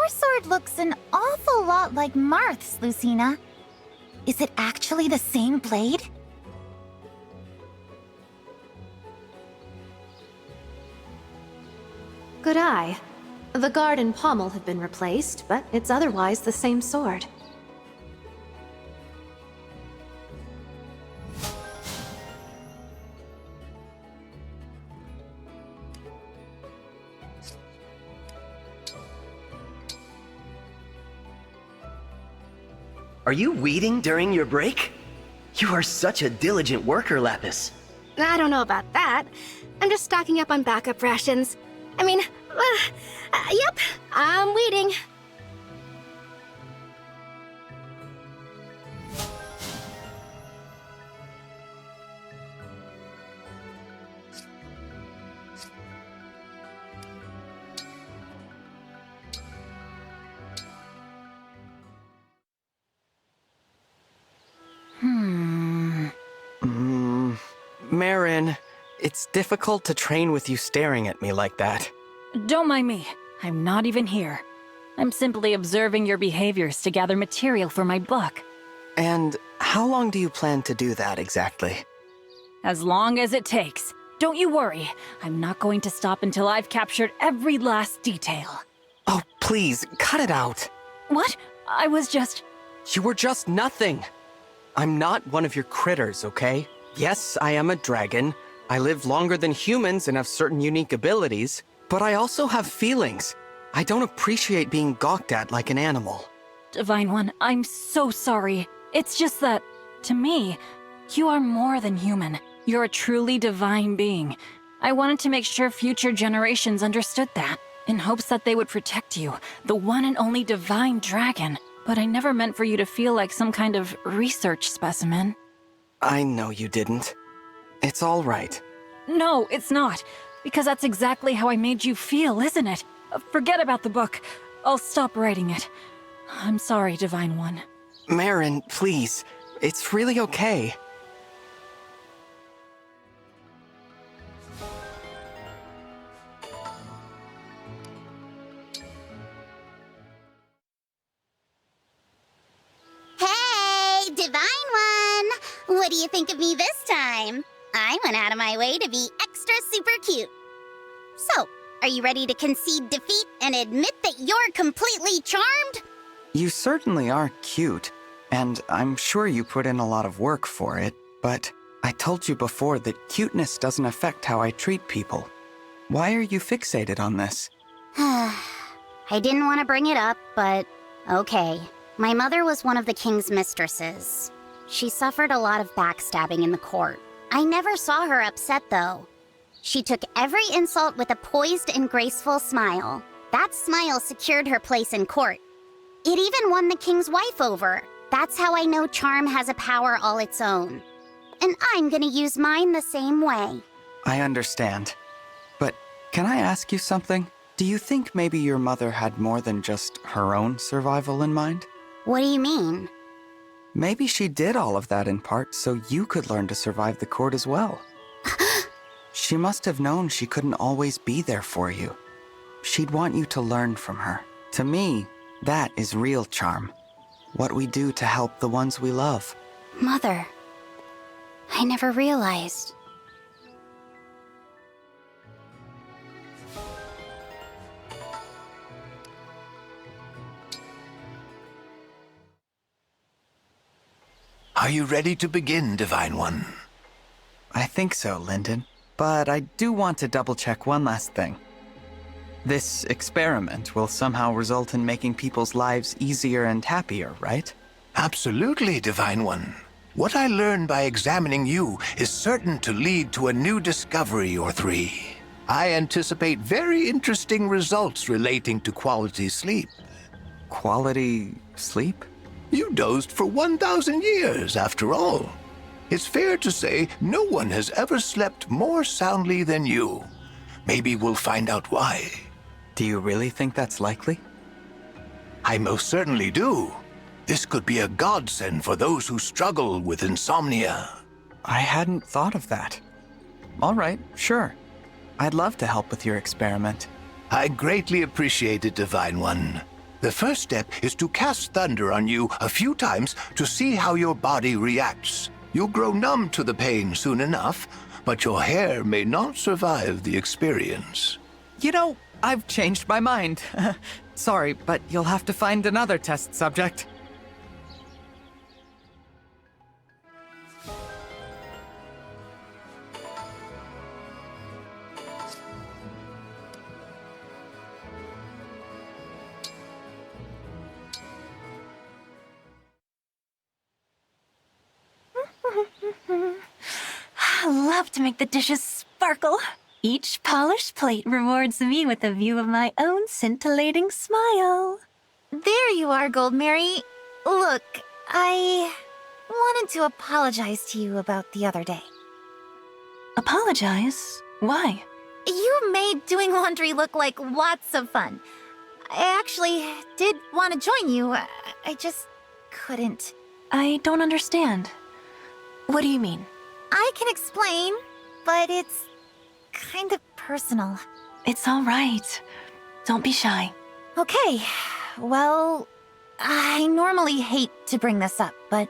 sword looks an awful lot like Marth's, Lucina. Is it actually the same blade? Good eye. The guard and pommel have been replaced, but it's otherwise the same sword. Are you reading during your break? You are such a diligent worker, Lapis. I don't know about that. I'm just stocking up on backup rations. I mean, yep, I'm waiting. Marin, it's difficult to train with you staring at me like that. Don't mind me. I'm not even here. I'm simply observing your behaviors to gather material for my book. And how long do you plan to do that exactly? As long as it takes. Don't you worry. I'm not going to stop until I've captured every last detail. Oh, please, cut it out. What? I was just... You were just nothing. I'm not one of your critters, okay? Yes, I am a dragon. I live longer than humans and have certain unique abilities, but I also have feelings. I don't appreciate being gawked at like an animal. Divine One, I'm so sorry. It's just that, to me, you are more than human. You're a truly divine being. I wanted to make sure future generations understood that, in hopes that they would protect you, the one and only divine dragon. But I never meant for you to feel like some kind of research specimen. I know you didn't. It's all right. No, it's not. Because that's exactly how I made you feel, isn't it? Forget about the book. I'll stop writing it. I'm sorry, Divine One. Marin, please. It's really okay. Hey, Divine One! What do you think of me this time? I went out of my way to be extra super cute. So, are you ready to concede defeat and admit that you're completely charmed? You certainly are cute, and I'm sure you put in a lot of work for it, but I told you before that cuteness doesn't affect how I treat people. Why are you fixated on this? I didn't want to bring it up, but okay. My mother was one of the king's mistresses. She suffered a lot of backstabbing in the court. I never saw her upset, though. She took every insult with a poised and graceful smile. That smile secured her place in court. It even won the king's wife over. That's how I know charm has a power all its own. And I'm gonna use mine the same way. I understand. But can I ask you something? Do you think maybe your mother had more than just her own survival in mind? What do you mean? Maybe she did all of that in part so you could learn to survive the court as well. She must have known she couldn't always be there for you. She'd want you to learn from her. To me, that is real charm. What we do to help the ones we love. Mother, I never realized. Are you ready to begin, Divine One? I think so, Lyndon. But I do want to double-check one last thing. This experiment will somehow result in making people's lives easier and happier, right? Absolutely, Divine One. What I learn by examining you is certain to lead to a new discovery or three. I anticipate very interesting results relating to quality sleep. Quality sleep? You dozed for 1,000 years, after all. It's fair to say no one has ever slept more soundly than you. Maybe we'll find out why. Do you really think that's likely? I most certainly do. This could be a godsend for those who struggle with insomnia. I hadn't thought of that. All right, sure. I'd love to help with your experiment. I greatly appreciate it, Divine One. The first step is to cast thunder on you a few times to see how your body reacts. You'll grow numb to the pain soon enough, but your hair may not survive the experience. You know, I've changed my mind. Sorry, but you'll have to find another test subject. I love to make the dishes sparkle. Each polished plate rewards me with a view of my own scintillating smile. There you are, Gold Mary. Look, I wanted to apologize to you about the other day. Apologize? Why? You made doing laundry look like lots of fun. I actually did want to join you. I just couldn't. I don't understand. What do you mean? I can explain, but it's kind of personal. It's all right. Don't be shy. Okay, well, I normally hate to bring this up, but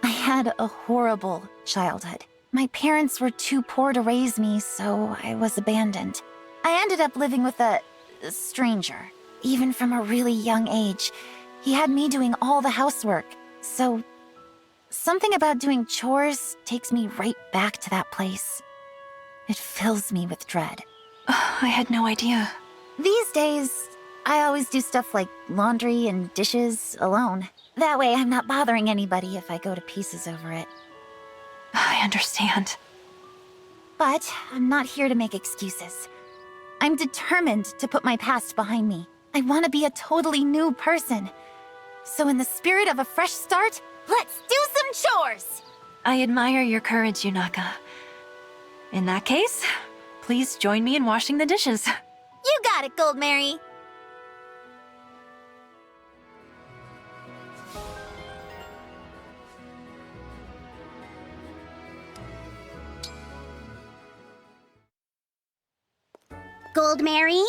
I had a horrible childhood. My parents were too poor to raise me, so I was abandoned. I ended up living with a stranger. Even from a really young age, he had me doing all the housework, so something about doing chores takes me right back to that place. It fills me with dread. I had no idea. These days, I always do stuff like laundry and dishes alone. That way I'm not bothering anybody if I go to pieces over it. I understand. But I'm not here to make excuses. I'm determined to put my past behind me. I want to be a totally new person. So in the spirit of a fresh start, let's do some chores! I admire your courage, Yunaka. In that case, please join me in washing the dishes. You got it, Gold Mary! Gold Mary,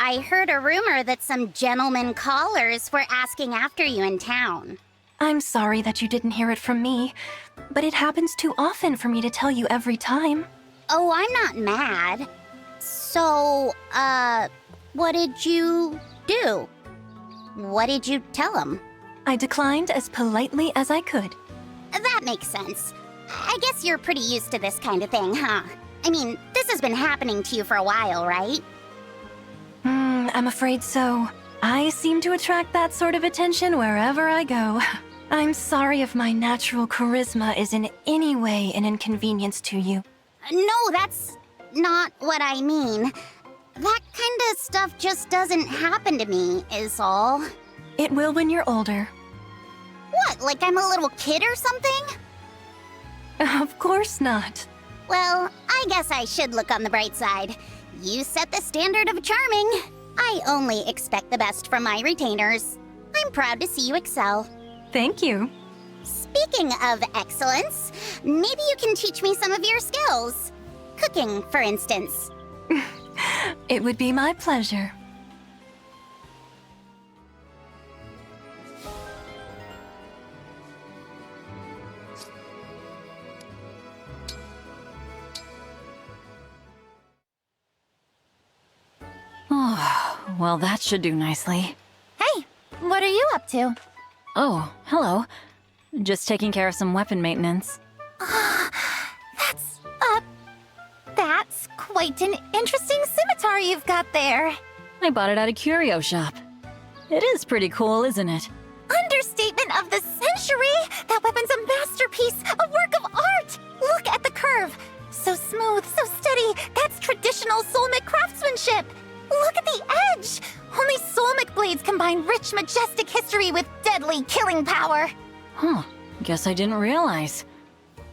I heard a rumor that some gentlemen callers were asking after you in town. I'm sorry that you didn't hear it from me, but it happens too often for me to tell you every time. Oh, I'm not mad. So, what did you do? What did you tell them? I declined as politely as I could. That makes sense. I guess you're pretty used to this kind of thing, huh? I mean, this has been happening to you for a while, right? I'm afraid so. I seem to attract that sort of attention wherever I go. I'm sorry if my natural charisma is in any way an inconvenience to you. No, that's not what I mean. That kind of stuff just doesn't happen to me, is all. It will when you're older. What, like I'm a little kid or something? Of course not. Well, I guess I should look on the bright side. You set the standard of charming. I only expect the best from my retainers. I'm proud to see you excel. Thank you. Speaking of excellence, maybe you can teach me some of your skills. Cooking, for instance. It would be my pleasure. Oh, well, that should do nicely. Hey, what are you up to? Oh, hello. Just taking care of some weapon maintenance. That's quite an interesting scimitar you've got there. I bought it at a curio shop. It is pretty cool, isn't it? Understatement of the century! That weapon's a masterpiece, a work of art! Look at the curve! So smooth, so steady, that's traditional Solmic craftsmanship! Look at the edge! Only Solmic blades combine rich, majestic history with deadly killing power! Huh, guess I didn't realize.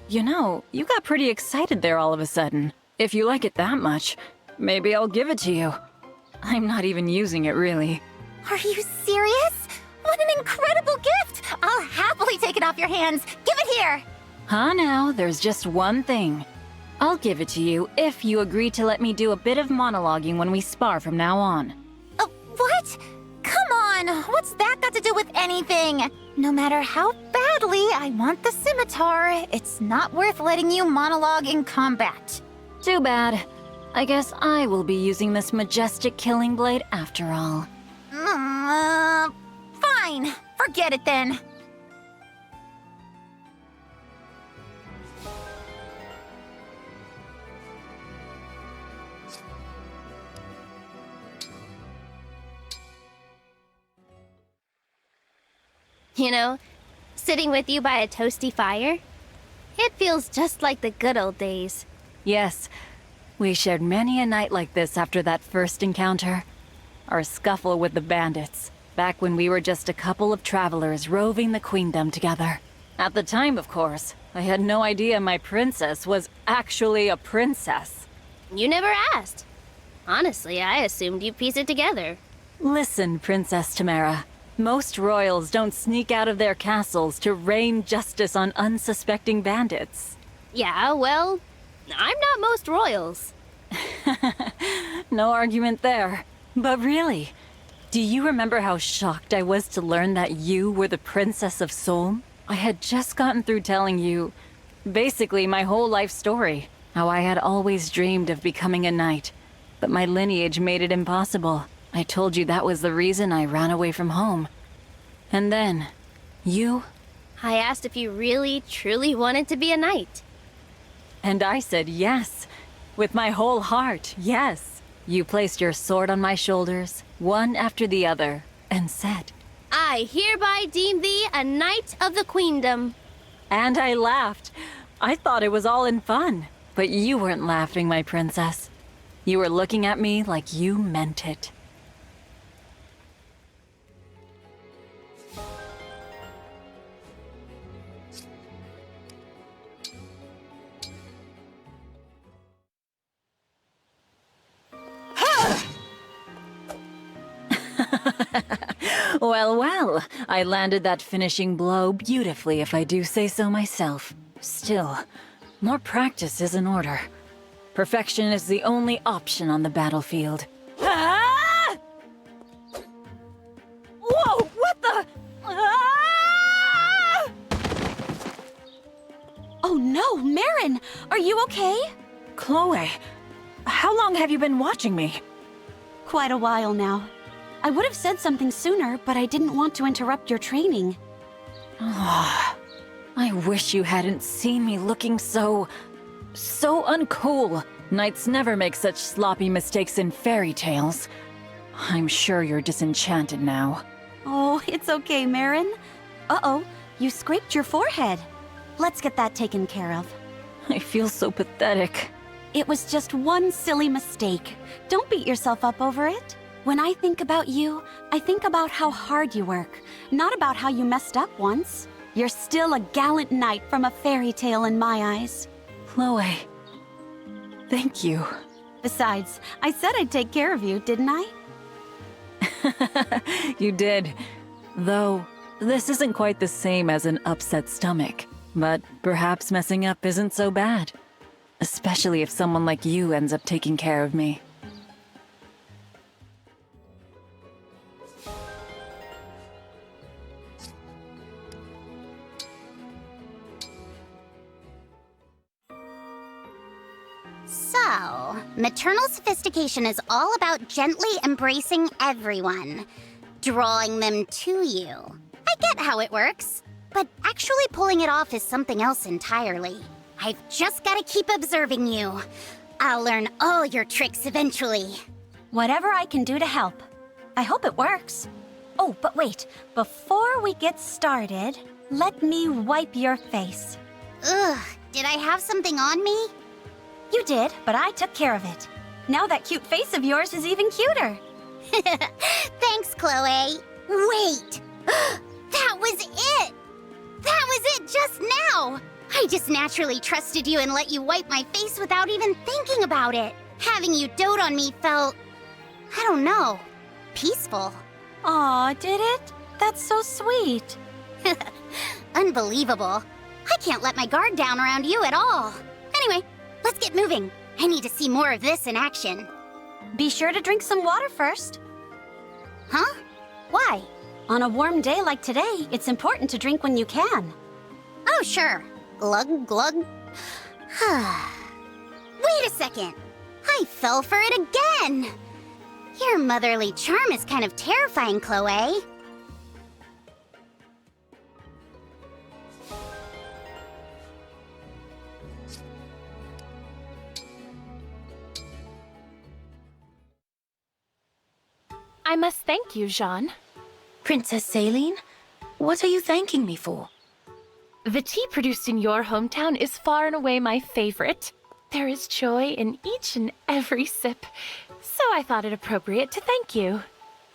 You know, you got pretty excited there all of a sudden. If you like it that much, maybe I'll give it to you. I'm not even using it, really. Are you serious? What an incredible gift! I'll happily take it off your hands. Give it here! Huh now, there's just one thing. I'll give it to you if you agree to let me do a bit of monologuing when we spar from now on. What? Come on! on! What's that got to do with anything? No matter how badly I want the scimitar, it's not worth letting you monologue in combat. Too bad. I guess I will be using this majestic killing blade after all. Fine. Forget it then. You know, sitting with you by a toasty fire, it feels just like the good old days. Yes, we shared many a night like this after that first encounter. Our scuffle with the bandits, back when we were just a couple of travelers roving the queendom together. At the time, of course, I had no idea my princess was actually a princess. You never asked. Honestly, I assumed you'd piece it together. Listen, Princess Tamara. Most royals don't sneak out of their castles to rain justice on unsuspecting bandits. Yeah, well, I'm not most royals. No argument there. But really, do you remember how shocked I was to learn that you were the Princess of Solm? I had just gotten through telling you, basically my whole life story. How I had always dreamed of becoming a knight, but my lineage made it impossible. I told you that was the reason I ran away from home. And then, you... I asked if you really, truly wanted to be a knight. And I said yes. With my whole heart, yes. You placed your sword on my shoulders, one after the other, and said... I hereby deem thee a knight of the queendom. And I laughed. I thought it was all in fun. But you weren't laughing, my princess. You were looking at me like you meant it. Well, well, I landed that finishing blow beautifully if I do say so myself. Still, more practice is in order. Perfection is the only option on the battlefield. Ah! Whoa, what the? Ah! Oh no, Marin! Are you okay? Chloe, how long have you been watching me? Quite a while now. I would have said something sooner, but I didn't want to interrupt your training. Ah, I wish you hadn't seen me looking so uncool. Knights never make such sloppy mistakes in fairy tales. I'm sure you're disenchanted now. Oh, it's okay, Marin. Uh-oh, you scraped your forehead. Let's get that taken care of. I feel so pathetic. It was just one silly mistake. Don't beat yourself up over it. When I think about you, I think about how hard you work, not about how you messed up once. You're still a gallant knight from a fairy tale in my eyes. Chloe, thank you. Besides, I said I'd take care of you, didn't I? You did. Though, this isn't quite the same as an upset stomach. But perhaps messing up isn't so bad. Especially if someone like you ends up taking care of me. So, maternal sophistication is all about gently embracing everyone, drawing them to you. I get how it works, but actually pulling it off is something else entirely. I've just gotta keep observing you. I'll learn all your tricks eventually. Whatever I can do to help. I hope it works. Oh, but wait. Before we get started, let me wipe your face. Ugh, did I have something on me? You did, but I took care of it. Now that cute face of yours is even cuter. Thanks, Chloe. Wait! That was it! That was it just now! I just naturally trusted you and let you wipe my face without even thinking about it. Having you dote on me felt... I don't know. Peaceful. Aw, did it? That's so sweet. Unbelievable. I can't let my guard down around you at all. Anyway, let's get moving. I need to see more of this in action. Be sure to drink some water first. Huh? Why? On a warm day like today, it's important to drink when you can. Oh, sure. Glug, glug. Wait a second. I fell for it again. Your motherly charm is kind of terrifying, Chloe. I must thank you, Jean. Princess Saline, what are you thanking me for? The tea produced in your hometown is far and away my favorite. There is joy in each and every sip, so I thought it appropriate to thank you.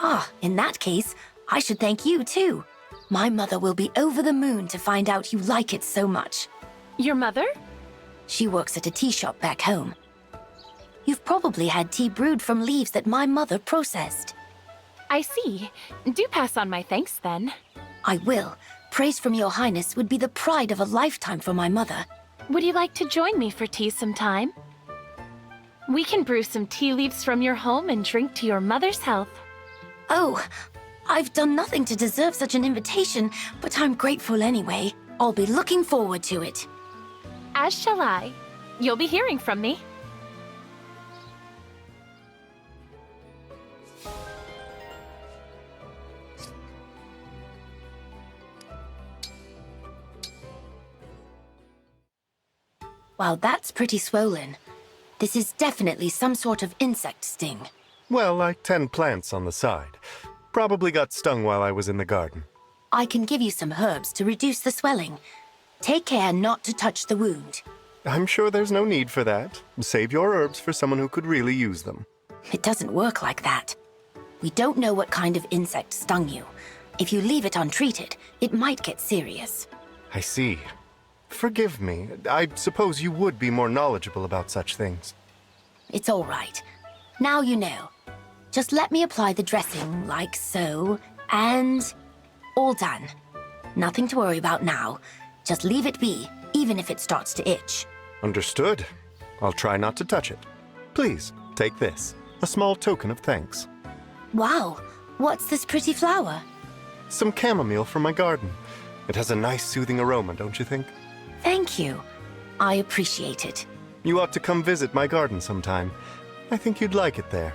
Ah, in that case, I should thank you too. My mother will be over the moon to find out you like it so much. Your mother? She works at a tea shop back home. You've probably had tea brewed from leaves that my mother processed. I see. Do pass on my thanks, then. I will. Praise from your highness would be the pride of a lifetime for my mother. Would you like to join me for tea sometime? We can brew some tea leaves from your home and drink to your mother's health. Oh, I've done nothing to deserve such an invitation, but I'm grateful anyway. I'll be looking forward to it. As shall I. You'll be hearing from me. Wow, that's pretty swollen. This is definitely some sort of insect sting. Well, like 10 plants on the side. Probably got stung while I was in the garden. I can give you some herbs to reduce the swelling. Take care not to touch the wound. I'm sure there's no need for that. Save your herbs for someone who could really use them. It doesn't work like that. We don't know what kind of insect stung you. If you leave it untreated, it might get serious. I see. Forgive me. I suppose you would be more knowledgeable about such things. It's all right. Now you know. Just let me apply the dressing like so, and all done. Nothing to worry about now. Just leave it be, even if it starts to itch. Understood. I'll try not to touch it. Please, take this. A small token of thanks. Wow, what's this pretty flower? Some chamomile from my garden. It has a nice soothing aroma, don't you think? Thank you. I appreciate it. You ought to come visit my garden sometime. I think you'd like it there.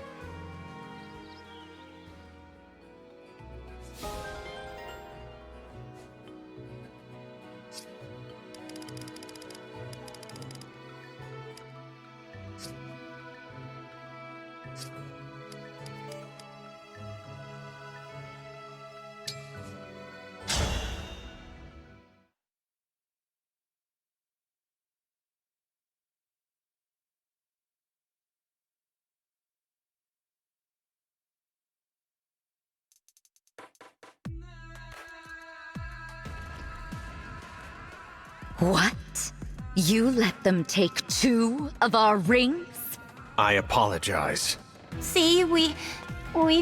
What? You let them take 2 of our rings? I apologize. See, we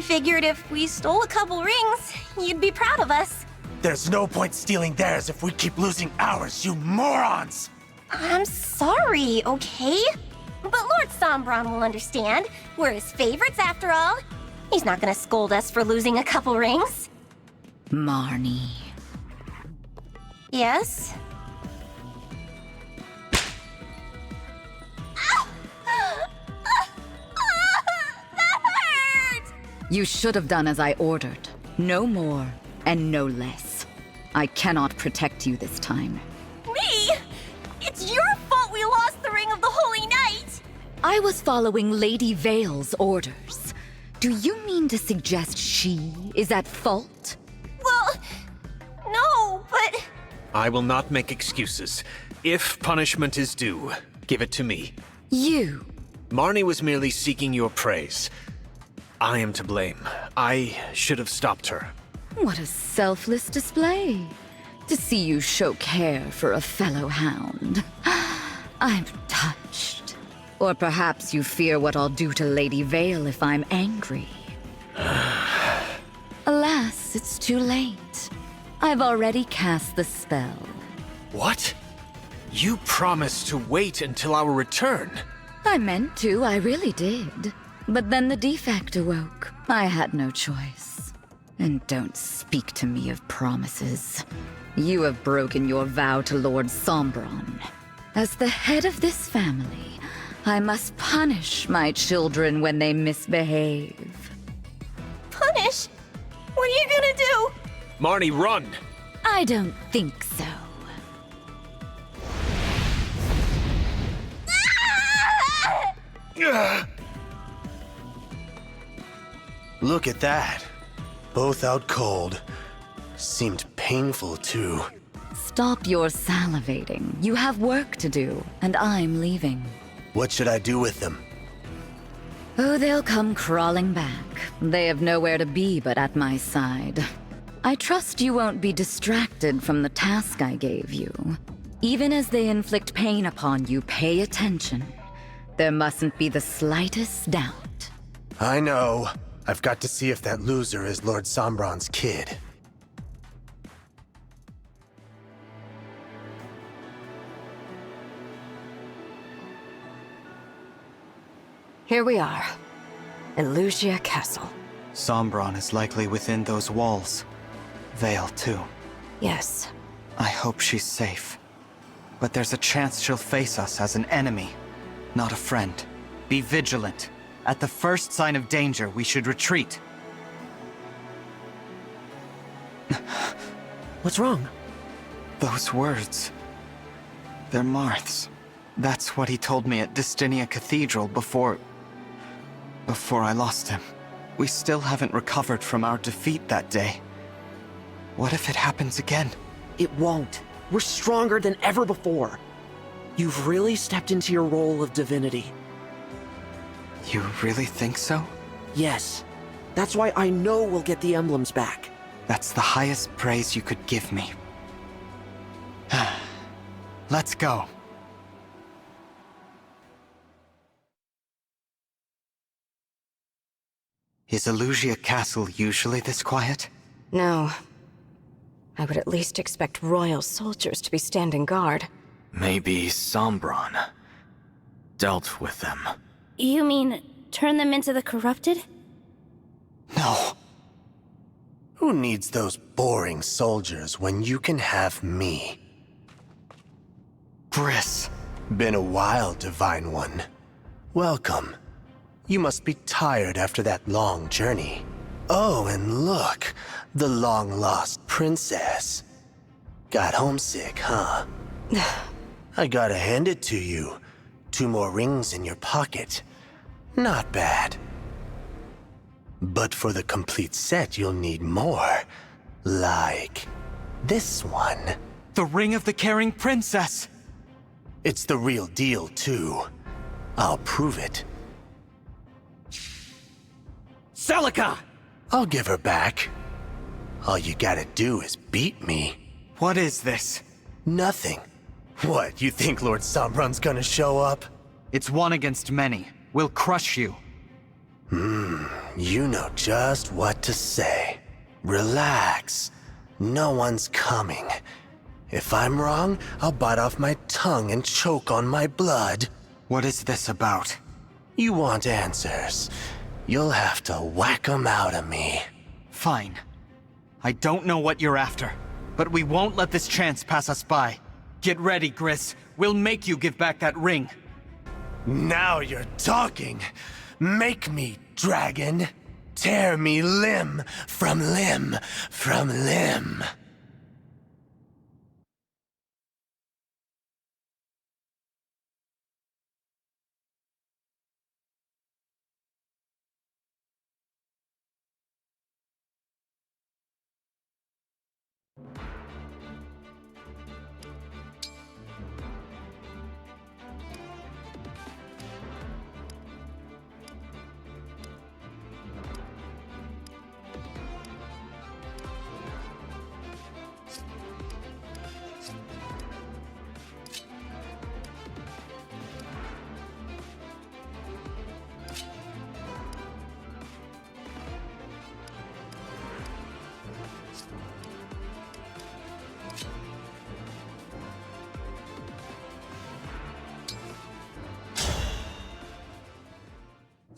figured if we stole a couple rings, you'd be proud of us. There's no point stealing theirs if we keep losing ours, you morons! I'm sorry, okay? But Lord Sombron will understand. We're his favorites after all. He's not gonna scold us for losing a couple rings. Marni. Yes? That hurt! You should have done as I ordered. No more and no less. I cannot protect you this time. Me? It's your fault we lost the Ring of the Holy Knight! I was following Lady Vale's orders. Do you mean to suggest she is at fault? Well, no, but... I will not make excuses. If punishment is due, give it to me. You? Marni was merely seeking your praise. I am to blame. I should have stopped her. What a selfless display. To see you show care for a fellow hound. I'm touched. Or perhaps you fear what I'll do to Lady Vale if I'm angry. Alas, it's too late. I've already cast the spell. What? You promised to wait until our return. I meant to, I really did. But then the defect awoke. I had no choice. And don't speak to me of promises. You have broken your vow to Lord Sombron. As the head of this family, I must punish my children when they misbehave. Punish? What are you gonna do? Marni, run! I don't think so. Look at that. Both out cold. Seemed painful, too. Stop your salivating. You have work to do, and I'm leaving. What should I do with them? Oh, they'll come crawling back. They have nowhere to be but at my side. I trust you won't be distracted from the task I gave you. Even as they inflict pain upon you, pay attention. There mustn't be the slightest doubt. I know. I've got to see if that loser is Lord Sombron's kid. Here we are. Elusia Castle. Sombron is likely within those walls. Vale, too. Yes. I hope she's safe. But there's a chance she'll face us as an enemy, not a friend. Be vigilant. At the first sign of danger, we should retreat. What's wrong? Those words. They're Marth's. That's what he told me at Distinia Cathedral before I lost him. We still haven't recovered from our defeat that day. What if it happens again? It won't. We're stronger than ever before. You've really stepped into your role of divinity. You really think so? Yes. That's why I know we'll get the emblems back. That's the highest praise you could give me. Let's go. Is Elusia Castle usually this quiet? No. I would at least expect royal soldiers to be standing guard. Maybe Sombron dealt with them. You mean, turn them into the corrupted? No. Who needs those boring soldiers when you can have me? Briss. Been a while, Divine One. Welcome. You must be tired after that long journey. Oh, and look, the long-lost princess. Got homesick, huh? I gotta hand it to you. 2 more rings in your pocket. Not bad. But for the complete set, you'll need more. Like this one. The Ring of the Caring Princess! It's the real deal, too. I'll prove it. Celica! I'll give her back. All you gotta do is beat me. What is this? Nothing. What, you think Lord Sombron's gonna show up? It's one against many. We'll crush you. You know just what to say. Relax. No one's coming. If I'm wrong, I'll bite off my tongue and choke on my blood. What is this about? You want answers. You'll have to whack 'em out of me. Fine. I don't know what you're after, but we won't let this chance pass us by. Get ready, Griss. We'll make you give back that ring. Now you're talking. Make me, dragon. Tear me limb from limb from limb.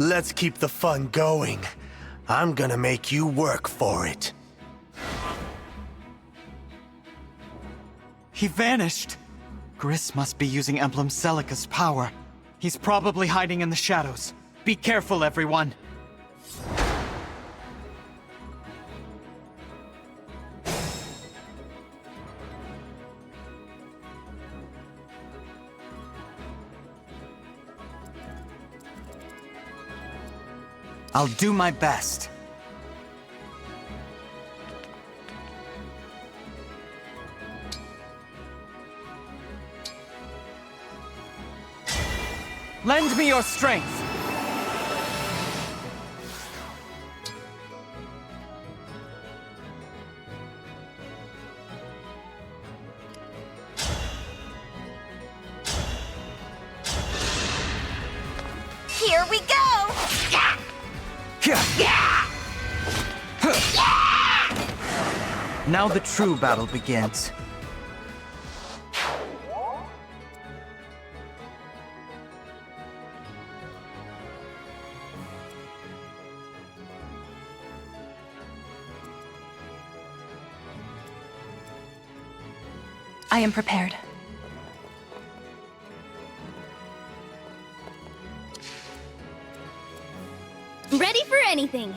Let's keep the fun going. I'm gonna make you work for it. He vanished! Gris must be using Emblem Celica's power. He's probably hiding in the shadows. Be careful, everyone! I'll do my best. Lend me your strength! Here we go! Now the true battle begins. I am prepared. Ready for anything.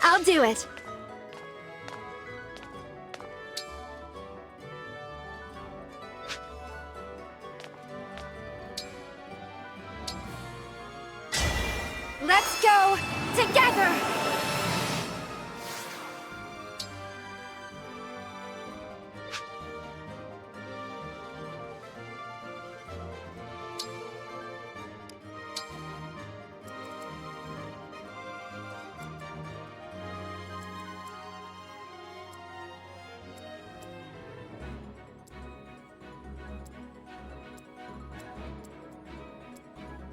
I'll do it. Let's go together.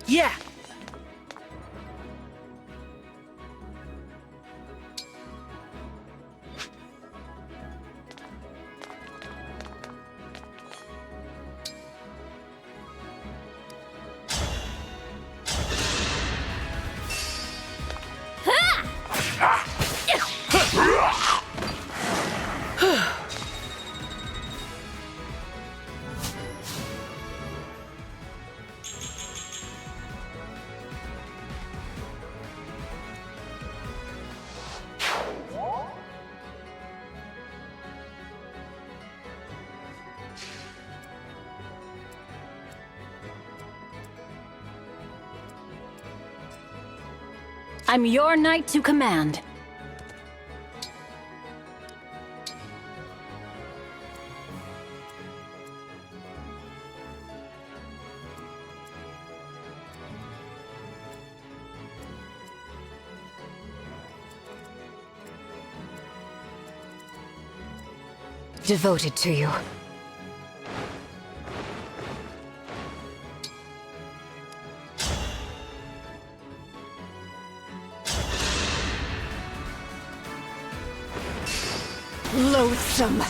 Yeah! I'm your knight to command. Devoted to you. Loathsome.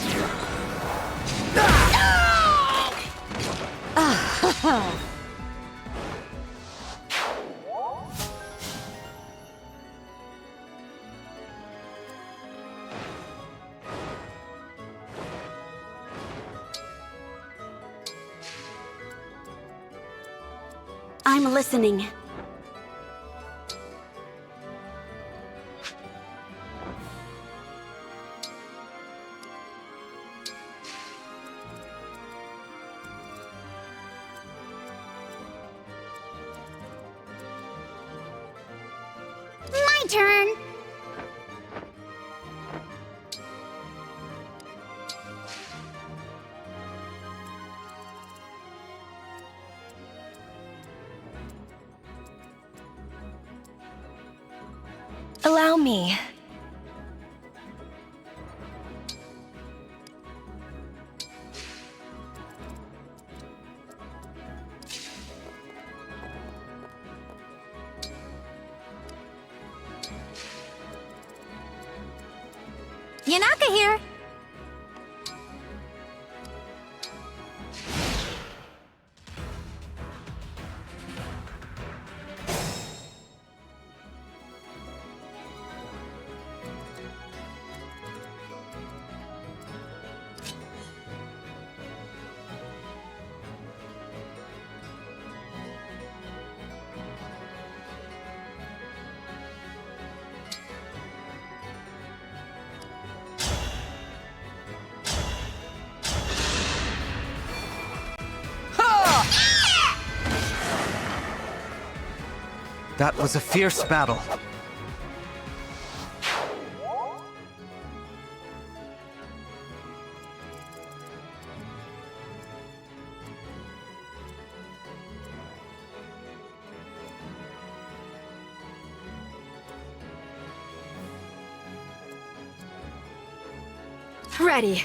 I'm listening. My turn. Allow me. Yanaka here. That was a fierce battle. Ready.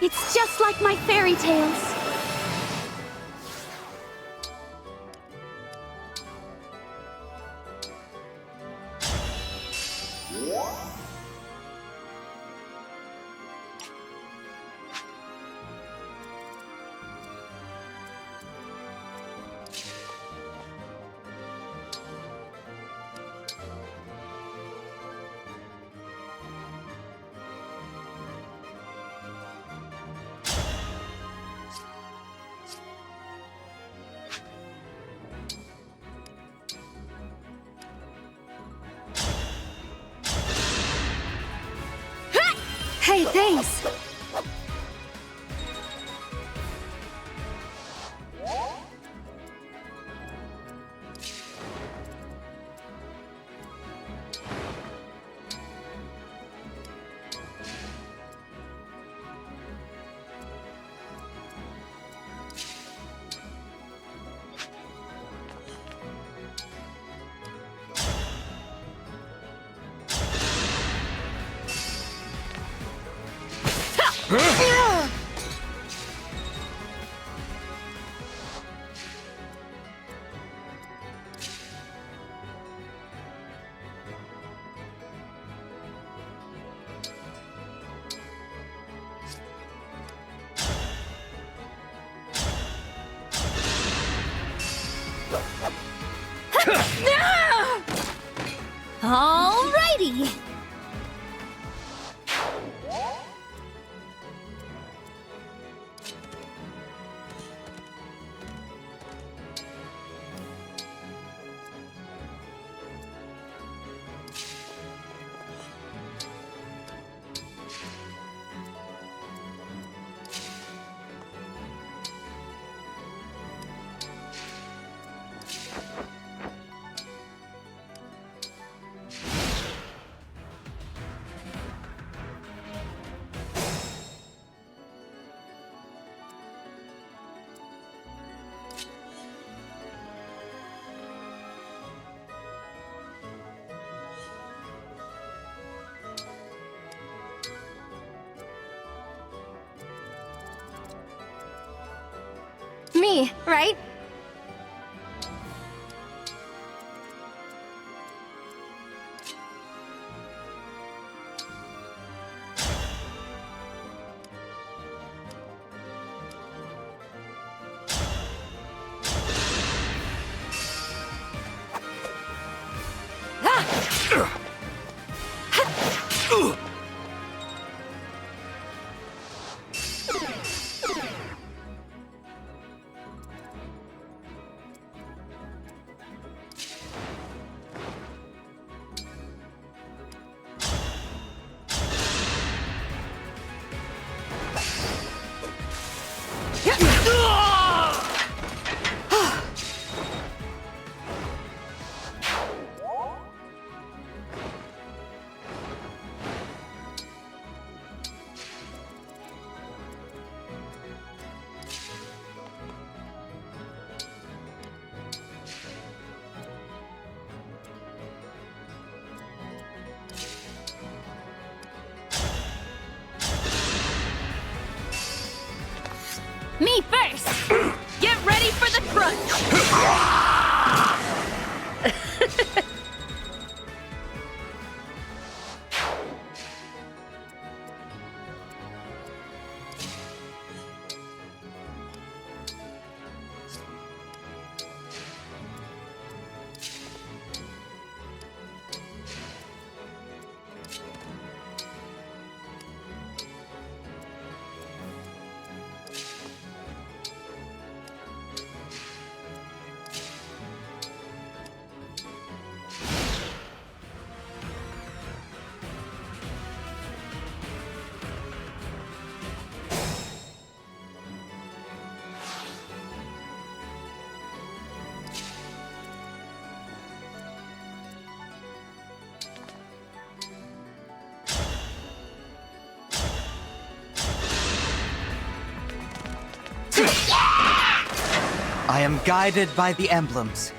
It's just like my fairy tales. Hey, thanks! Alrighty! Me, right? Me first! Get ready for the crunch! I am guided by the emblems.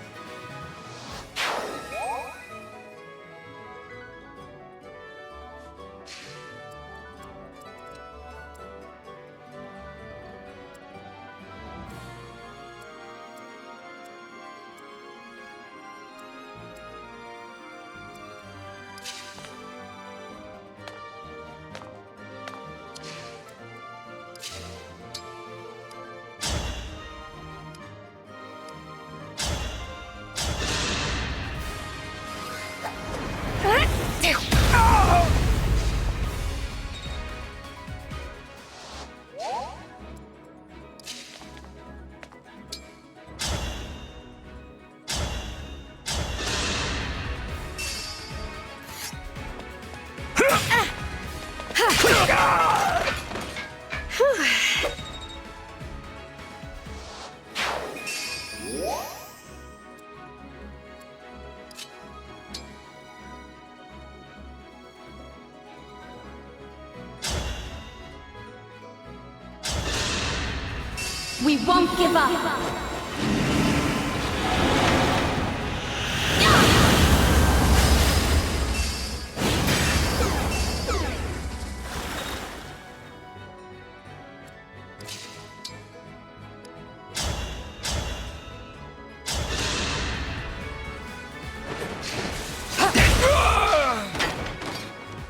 We won't give up!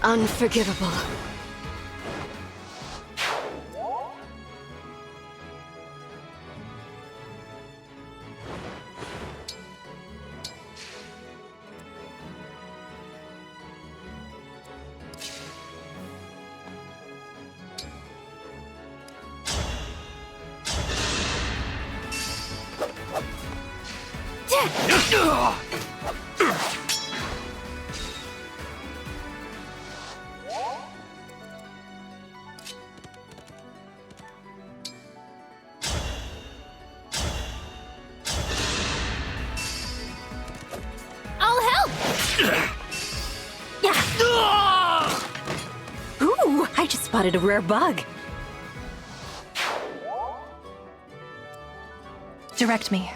Unforgivable. I'll help! Ooh, I just spotted a rare bug. Direct me.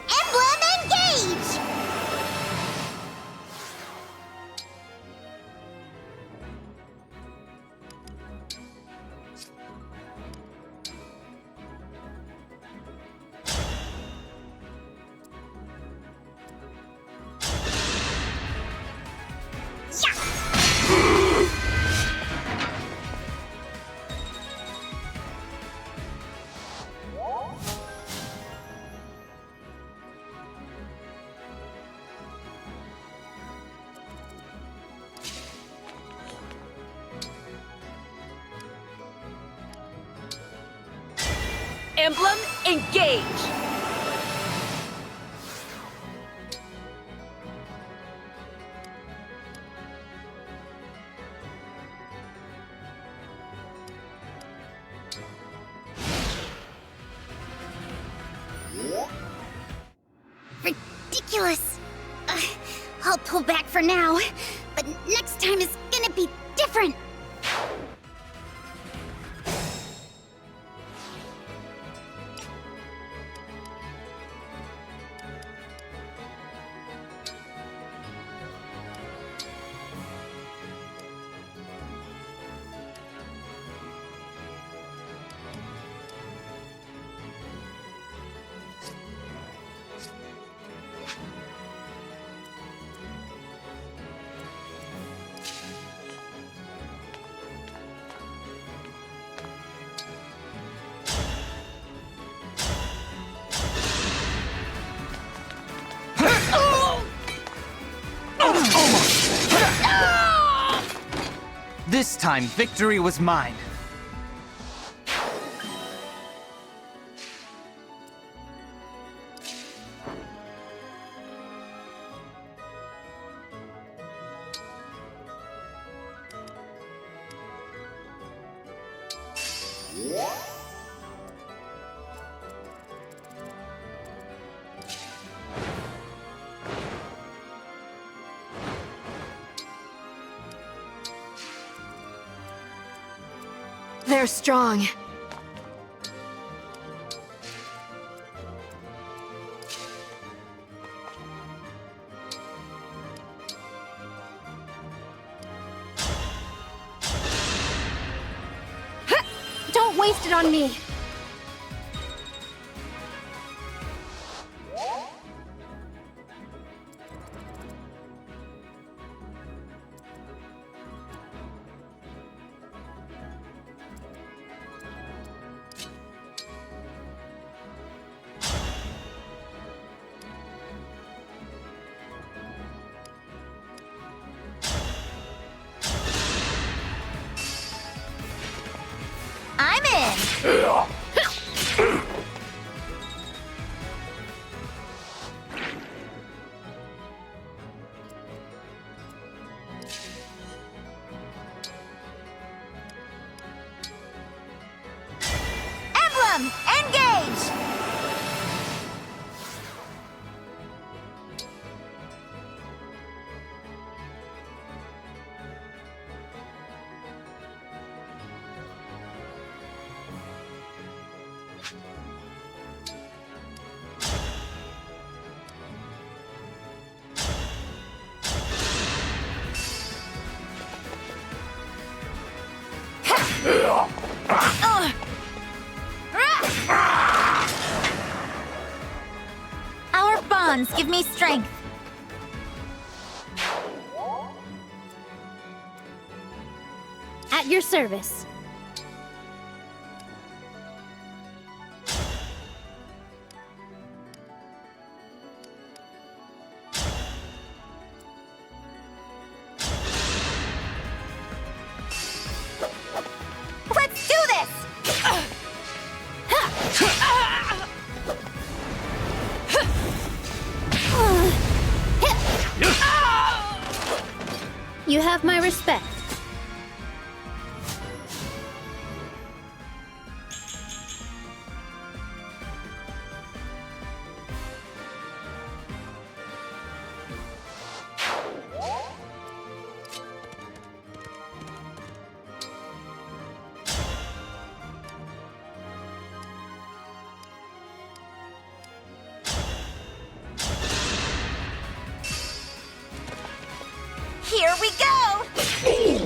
Emblem, engage! Emblem, engage! Ridiculous. I'll pull back for now, but next time is gonna be different. This time, victory was mine. They're strong. Don't waste it on me. I'm in! Emblem, engage! Our bonds give me strength. At your service. Let's do this! You have my respect. Here we go!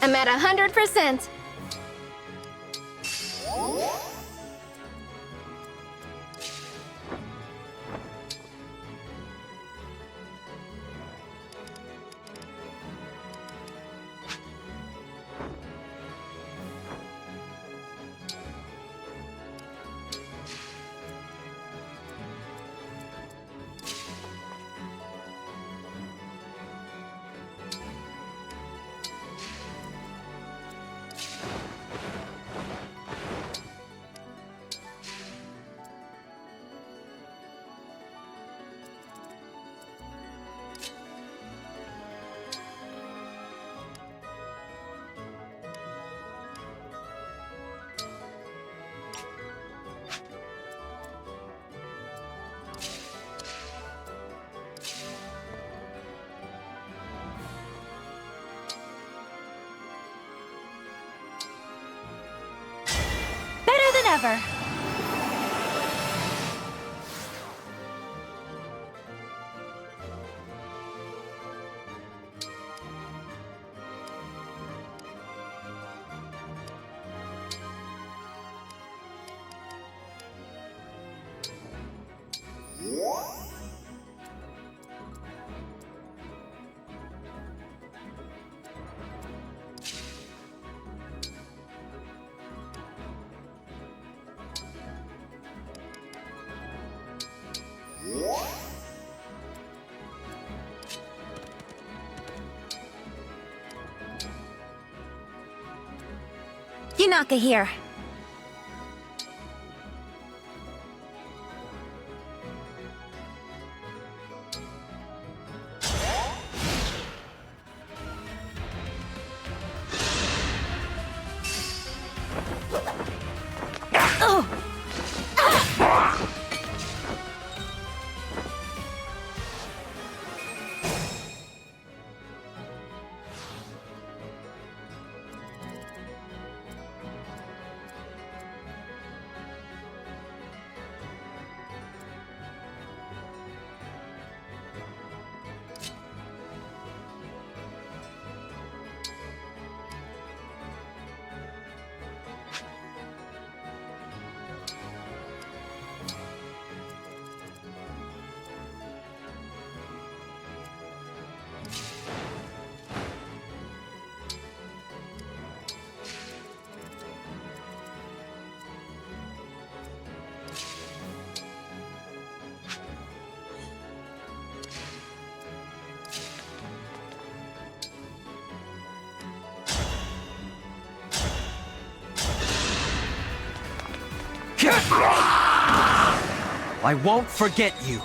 I'm at 100%. Ever. Yunaka here. I won't forget you.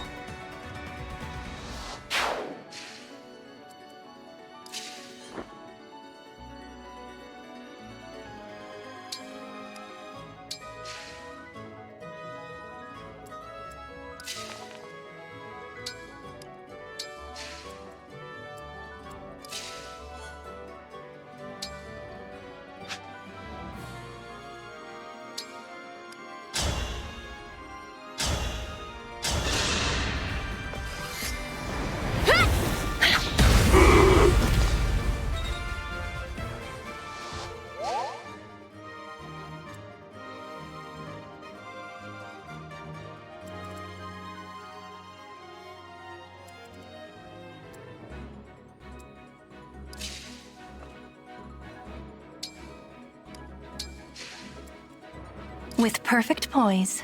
With perfect poise.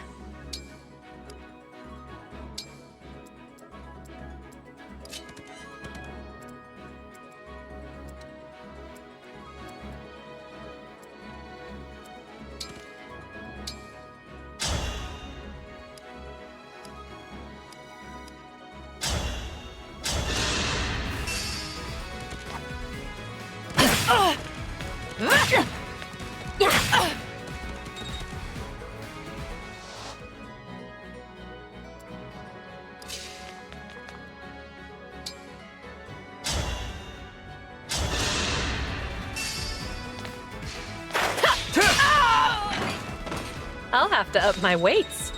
I'll have to up my weights.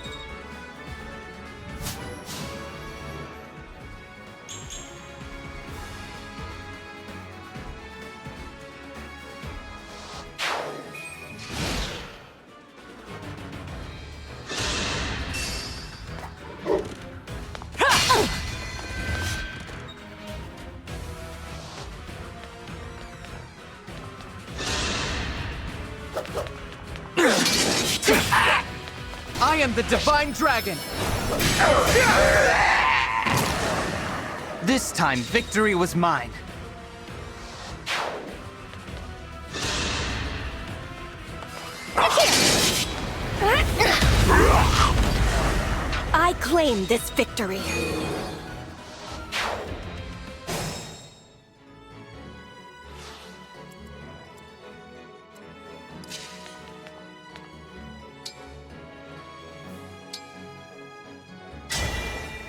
am the Divine Dragon! This time, victory was mine. I claim this victory.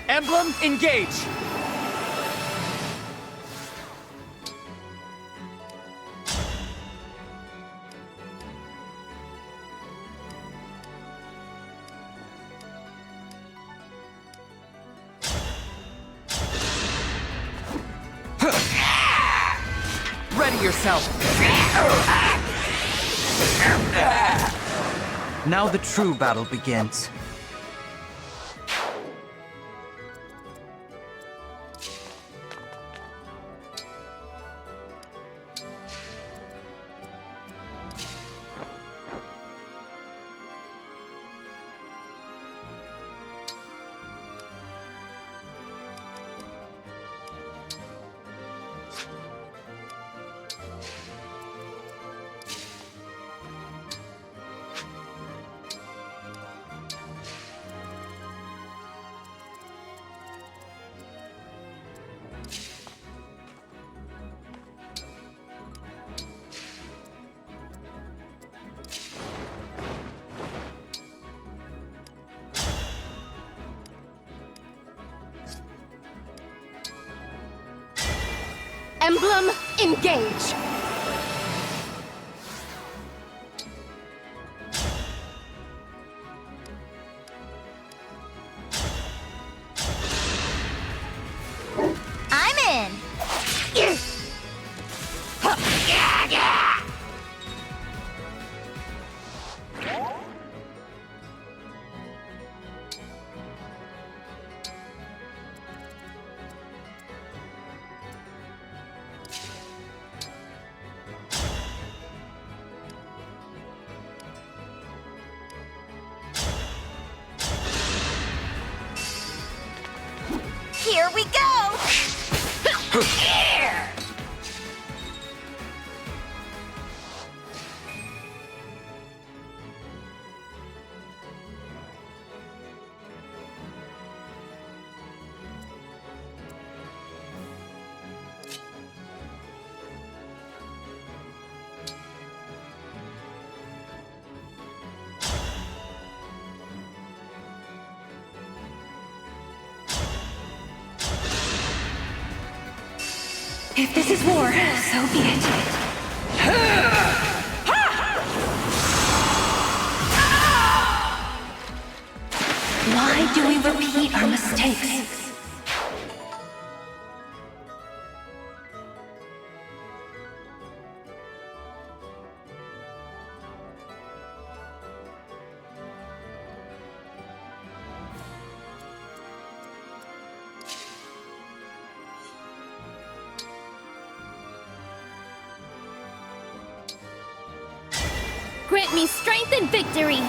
Emblem, engage! Ready yourself! Now the true battle begins. Emblem, engage! I'm in! Here we go! If this is war, so be it. Why do we repeat our mistakes? Grant me strength and victory!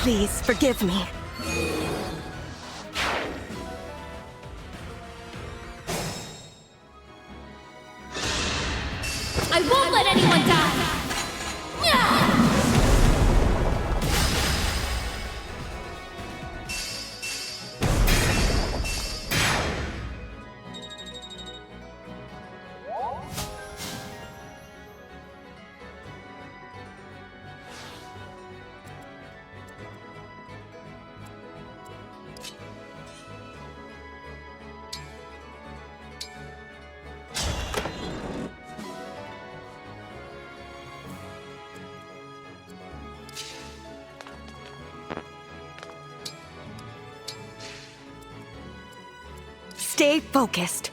Please forgive me. I won't let anyone die! Stay focused.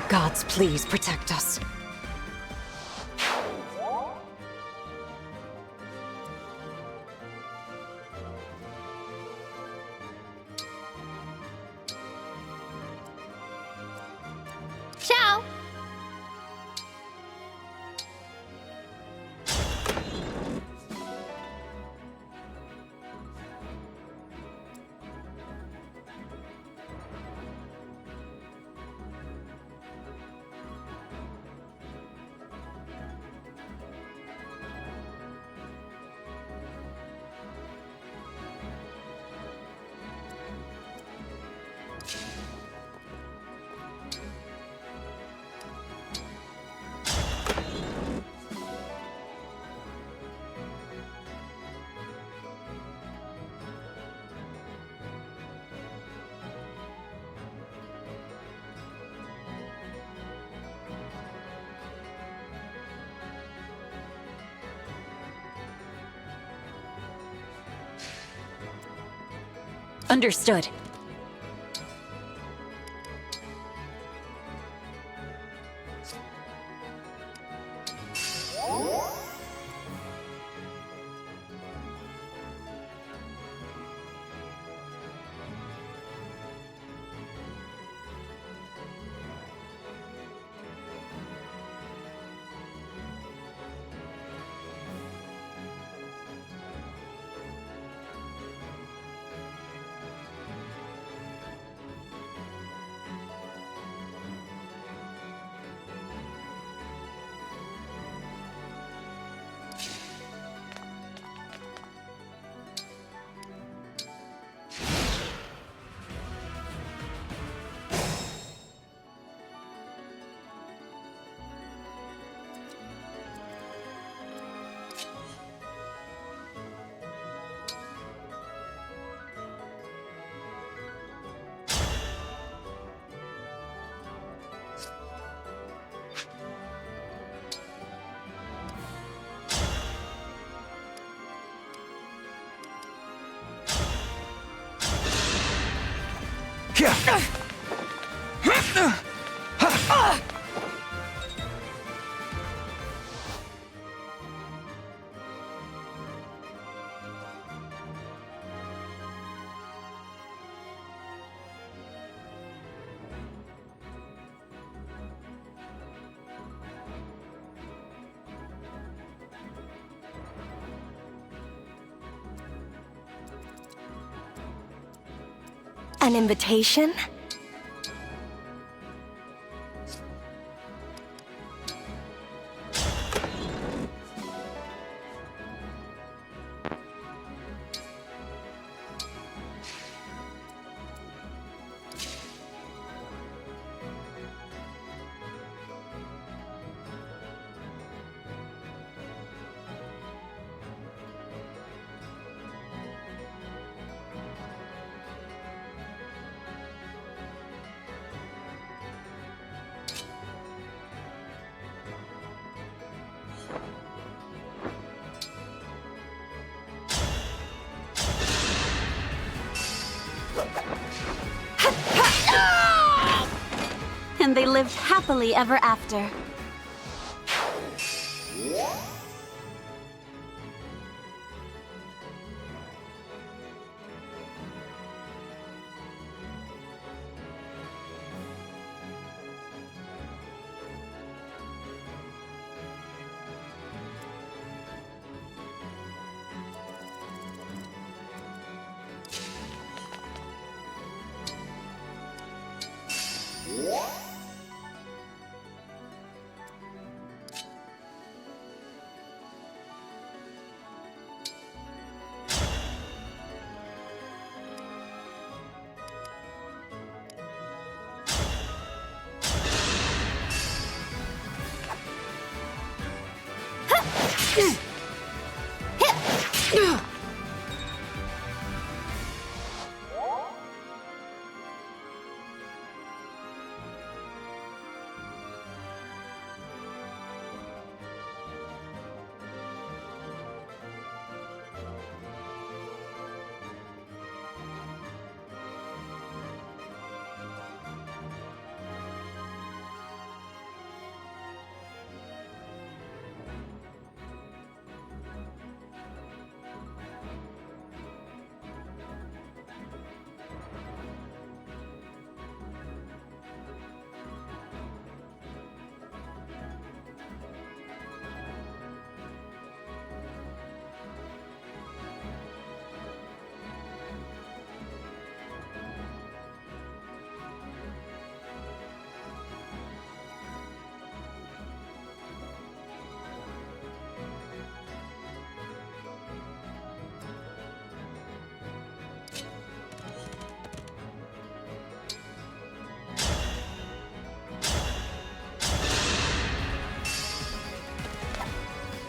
Gods, please protect us. Ciao! Understood. An invitation? and they lived happily ever after.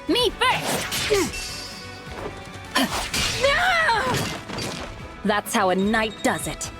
Me first! That's how a knight does it.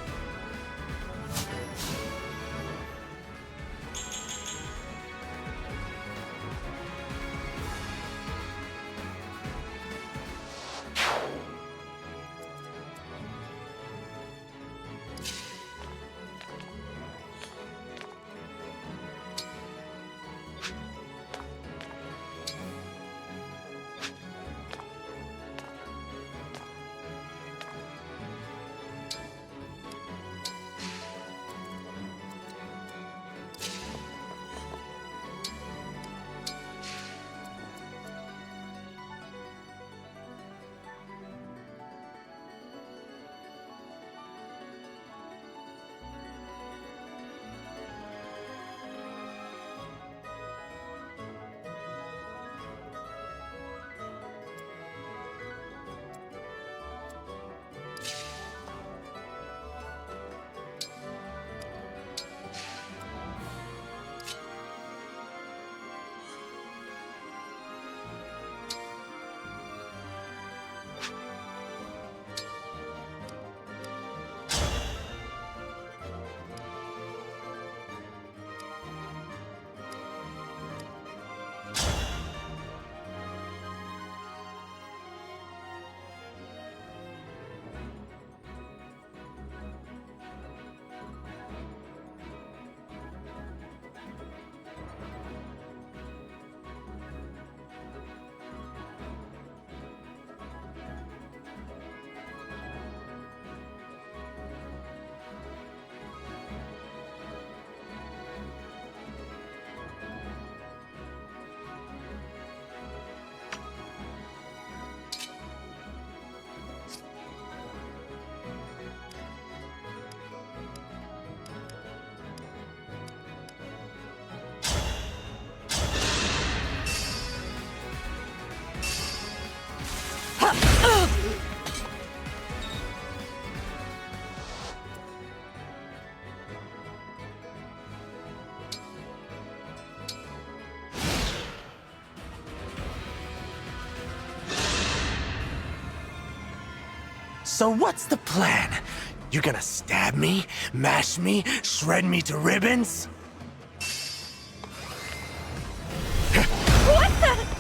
So what's the plan? You gonna stab me, mash me, shred me to ribbons? What the?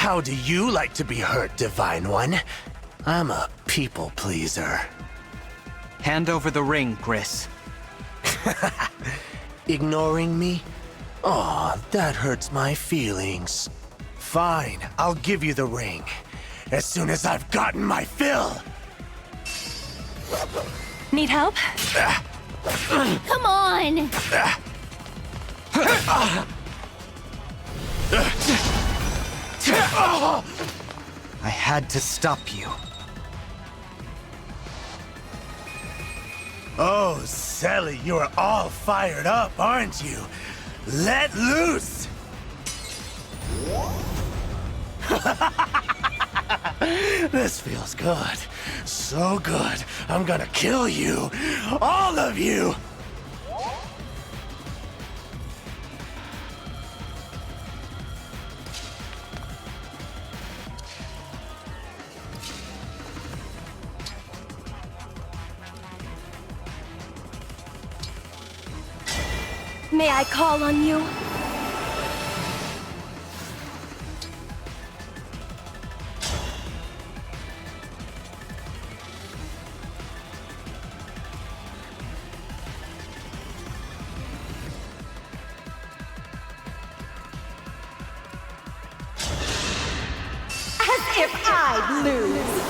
How do you like to be hurt, Divine One? I'm a people pleaser. Hand over the ring, Gris. Ignoring me? Aw, that hurts my feelings. Fine, I'll give you the ring. As soon as I've gotten my fill! Need help? Come on! I had to stop you. Oh, Sally, you are all fired up, aren't you? Let loose! This feels good. So good. I'm gonna kill you. All of you! May I call on you? As if I'd lose!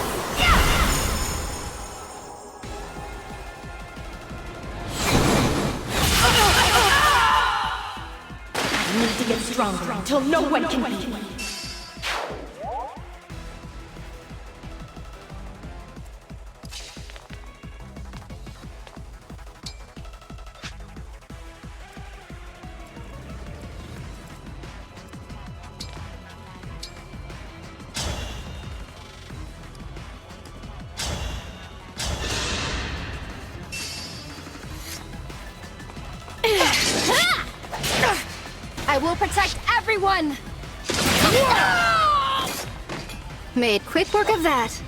I need to get stronger until no one can beat me. I will protect everyone! Made quick work of that.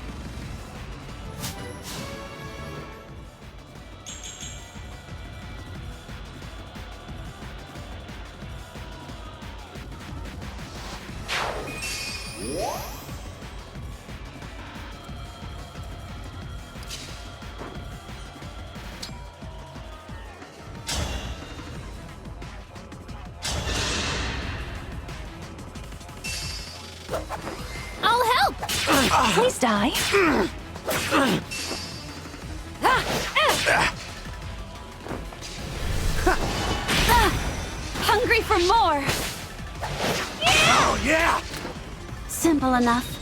I'll help! Please die. Hungry for more! Oh, yeah! Simple enough.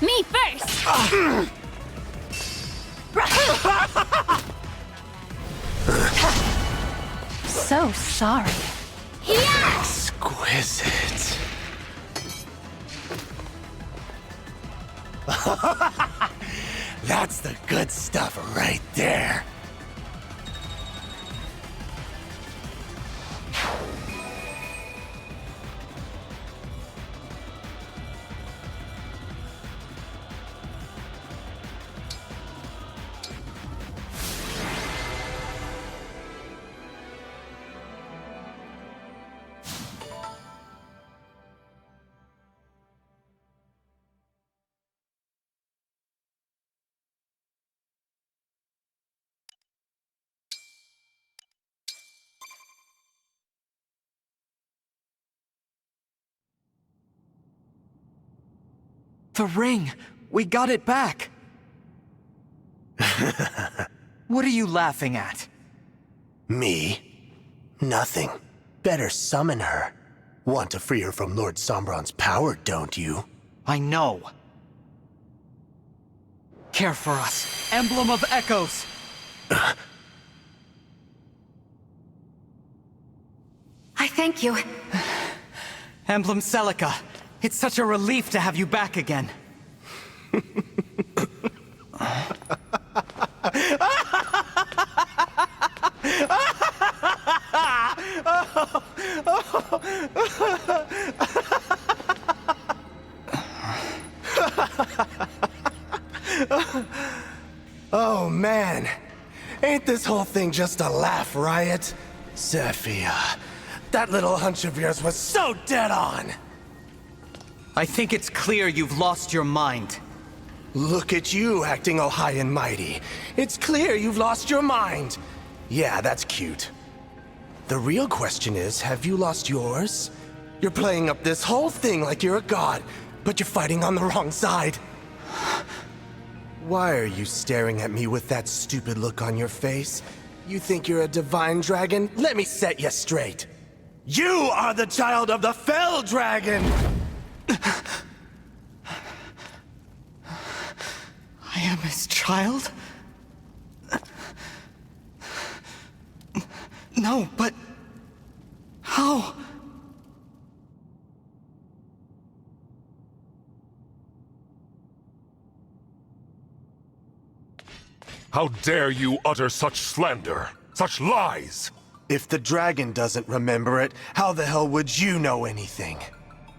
Me first! So sorry. Exquisite. That's the good stuff right there. The ring! We got it back! What are you laughing at? Me? Nothing. Better summon her. Want to free her from Lord Sombron's power, don't you? I know. Care for us, Emblem of Echoes! I thank you. Emblem Celica, it's such a relief to have you back again. Oh man, ain't this whole thing just a laugh riot? Zephyr, that little hunch of yours was so dead on! I think it's clear you've lost your mind. Look at you acting all high and mighty. It's clear you've lost your mind. Yeah, that's cute. The real question is, have you lost yours? You're playing up this whole thing like you're a god, but you're fighting on the wrong side. Why are you staring at me with that stupid look on your face? You think you're a divine dragon? Let me set you straight. You are the child of the Fell Dragon! I am his child? No, but... how? How dare you utter such slander, such lies? If the dragon doesn't remember it, how the hell would you know anything?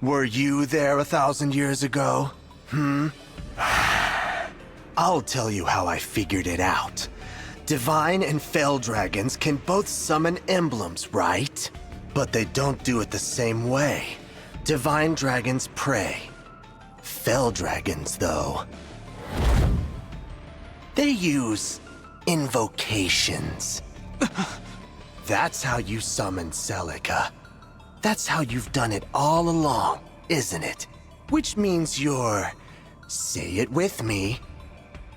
Were you there 1,000 years ago? I'll tell you how I figured it out. Divine and Fell Dragons can both summon emblems, right? But they don't do it the same way. Divine dragons pray. Fell Dragons, though, they use invocations. That's how you summon Celica. That's how you've done it all along, isn't it? Which means you're, say it with me,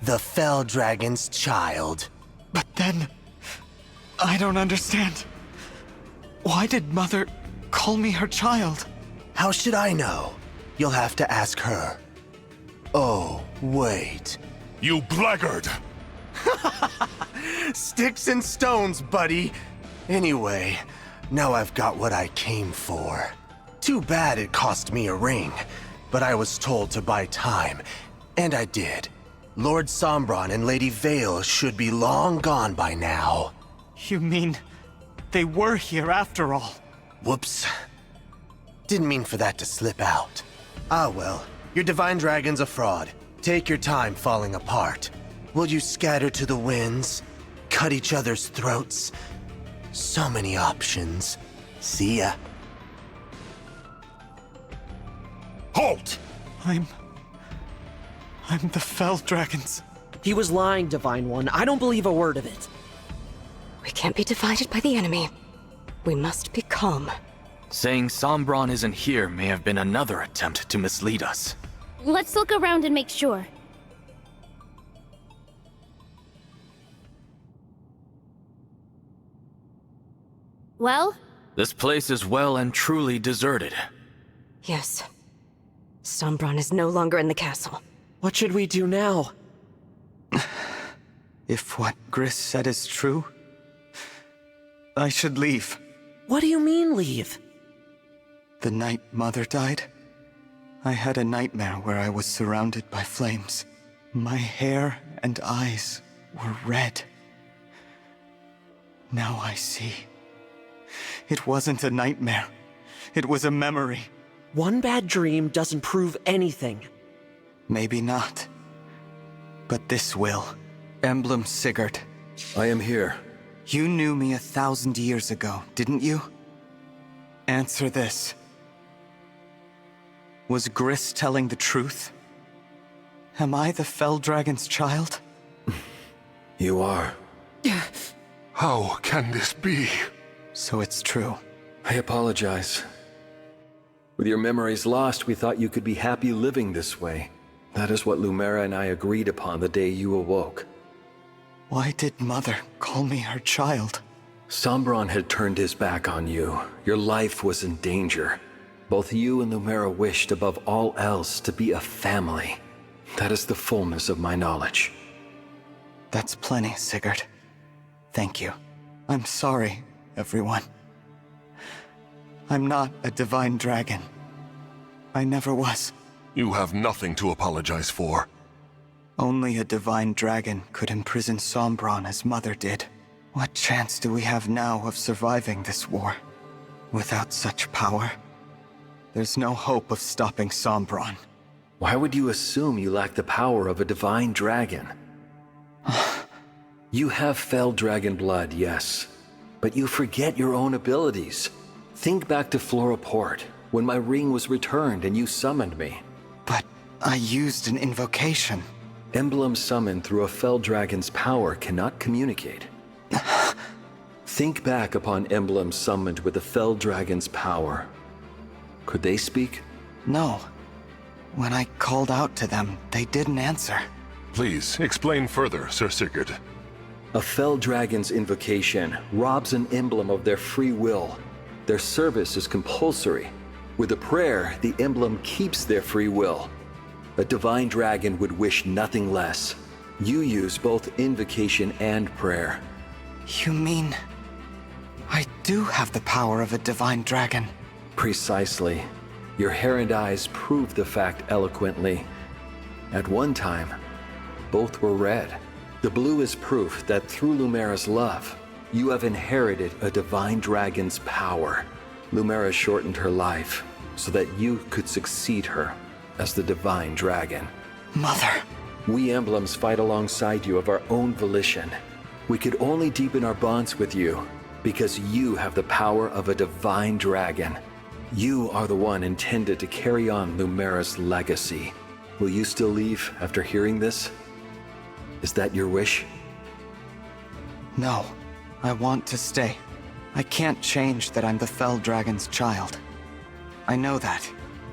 the Fell Dragon's child. But then... I don't understand. Why did Mother call me her child? How should I know? You'll have to ask her. Oh, wait. You blackguard! Sticks and stones, buddy. Anyway, now I've got what I came for. Too bad it cost me a ring, but I was told to buy time, and I did. Lord Sombron and Lady Vale should be long gone by now. You mean they were here after all? Whoops. Didn't mean for that to slip out. Ah well, your divine dragon's a fraud. Take your time falling apart. Will you scatter to the winds? Cut each other's throats? So many options. See ya. Halt! I'm the Fell Dragons. He was lying, Divine One. I don't believe a word of it. We can't be divided by the enemy. We must be calm. Saying Sombron isn't here may have been another attempt to mislead us. Let's look around and make sure. Well? This place is well and truly deserted. Yes. Sombron is no longer in the castle. What should we do now? If what Gris said is true, I should leave. What do you mean, leave? The night Mother died, I had a nightmare where I was surrounded by flames. My hair and eyes were red. Now I see. It wasn't a nightmare. It was a memory. One bad dream doesn't prove anything. Maybe not. But this will. Emblem Sigurd. I am here. You knew me 1,000 years ago, didn't you? Answer this. Was Gris telling the truth? Am I the Fell Dragon's child? You are. How can this be? So it's true. I apologize. With your memories lost, we thought you could be happy living this way. That is what Lumera and I agreed upon the day you awoke. Why did Mother call me her child? Sombron had turned his back on you. Your life was in danger. Both you and Lumera wished above all else to be a family. That is the fullness of my knowledge. That's plenty, Sigurd. Thank you. I'm sorry, everyone. I'm not a divine dragon. I never was. You have nothing to apologize for. Only a divine dragon could imprison Sombron as Mother did. What chance do we have now of surviving this war? Without such power, there's no hope of stopping Sombron. Why would you assume you lack the power of a divine dragon? You have fell dragon blood, yes, but you forget your own abilities. Think back to Floraport, when my ring was returned and you summoned me. But I used an invocation. Emblem summoned through a fell dragon's power cannot communicate. Think back upon emblems summoned with the fell dragon's power. Could they speak? No. When I called out to them, they didn't answer. Please, explain further, Sir Sigurd. A fell dragon's invocation robs an emblem of their free will. Their service is compulsory. With a prayer, the emblem keeps their free will. A divine dragon would wish nothing less. You use both invocation and prayer. You mean I do have the power of a divine dragon? Precisely. Your hair and eyes prove the fact eloquently. At one time, both were red. The blue is proof that through Lumera's love, you have inherited a divine dragon's power. Lumera shortened her life so that you could succeed her as the divine dragon. Mother! We emblems fight alongside you of our own volition. We could only deepen our bonds with you because you have the power of a divine dragon. You are the one intended to carry on Lumera's legacy. Will you still leave after hearing this? Is that your wish? No, I want to stay. I can't change that I'm the Fell Dragon's child. I know that,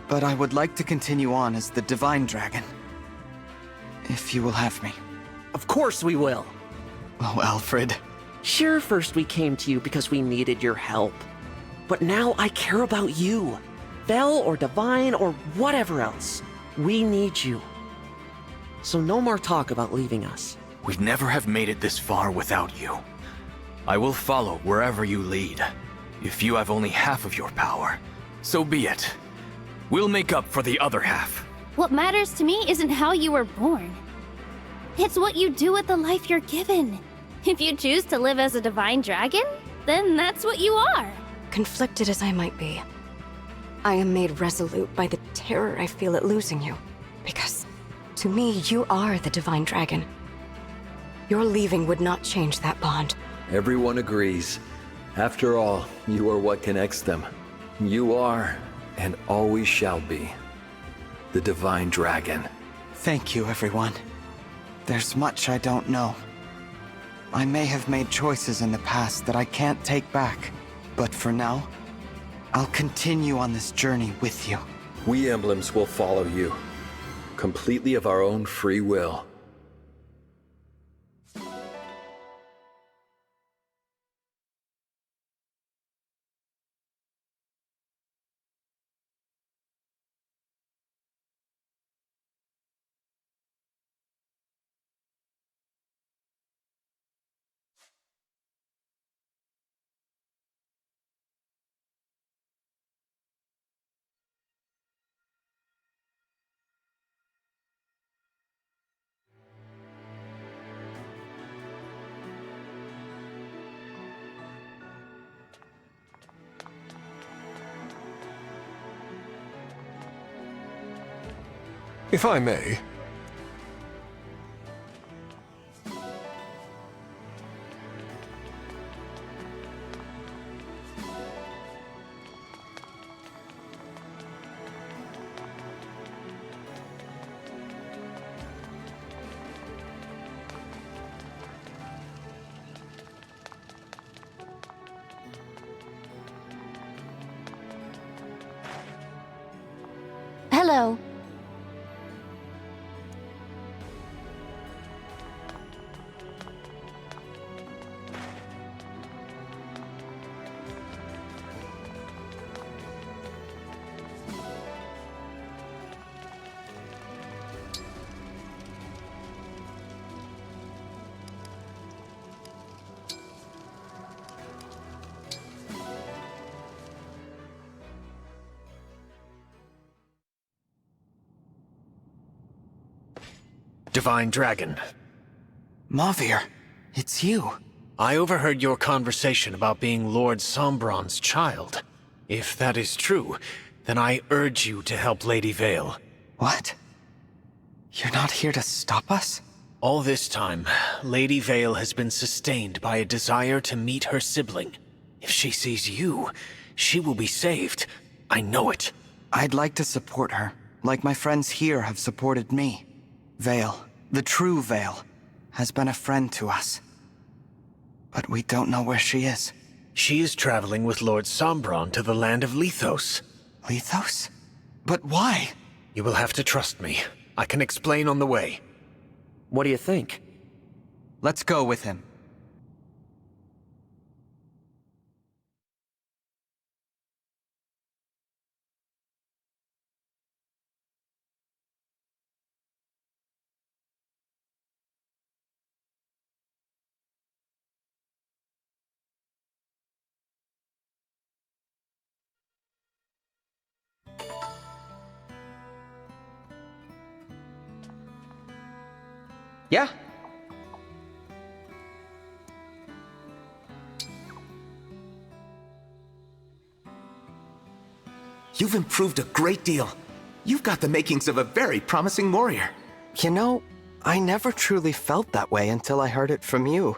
but I would like to continue on as the Divine Dragon. If you will have me. Of course we will. Oh, Alfred. Sure, first we came to you because we needed your help. But now I care about you. Fell or divine or whatever else. We need you. So no more talk about leaving us. We'd never have made it this far without you. I will follow wherever you lead. If you have only half of your power, so be it. We'll make up for the other half. What matters to me isn't how you were born. It's what you do with the life you're given. If you choose to live as a divine dragon, then that's what you are. Conflicted as I might be, I am made resolute by the terror I feel at losing you. Because, to me, you are the divine dragon. Your leaving would not change that bond. Everyone agrees. After all, you are what connects them. You are, and always shall be, the divine dragon. Thank you, everyone. There's much I don't know. I may have made choices in the past that I can't take back, but for now, I'll continue on this journey with you. We emblems will follow you, completely of our own free will. If I may. Hello. Divine Dragon. Mauvier, it's you. I overheard your conversation about being Lord Sombron's child. If that is true, then I urge you to help Lady Vale. What? You're not here to stop us? All this time, Lady Vale has been sustained by a desire to meet her sibling. If she sees you, she will be saved. I know it. I'd like to support her, like my friends here have supported me. Vale, the true Vale, has been a friend to us. But we don't know where she is. She is traveling with Lord Sombron to the land of Lethos. Lethos? But why? You will have to trust me. I can explain on the way. What do you think? Let's go with him. Yeah. You've improved a great deal. You've got the makings of a very promising warrior. You know, I never truly felt that way until I heard it from you.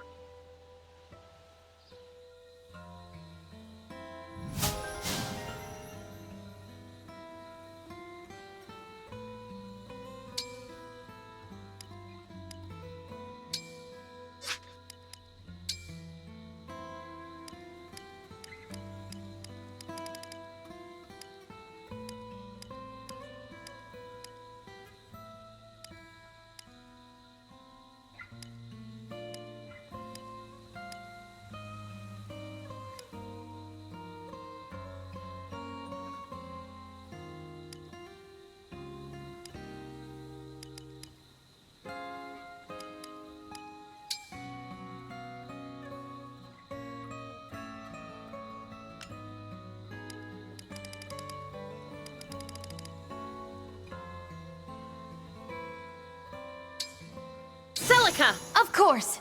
Celica! Of course!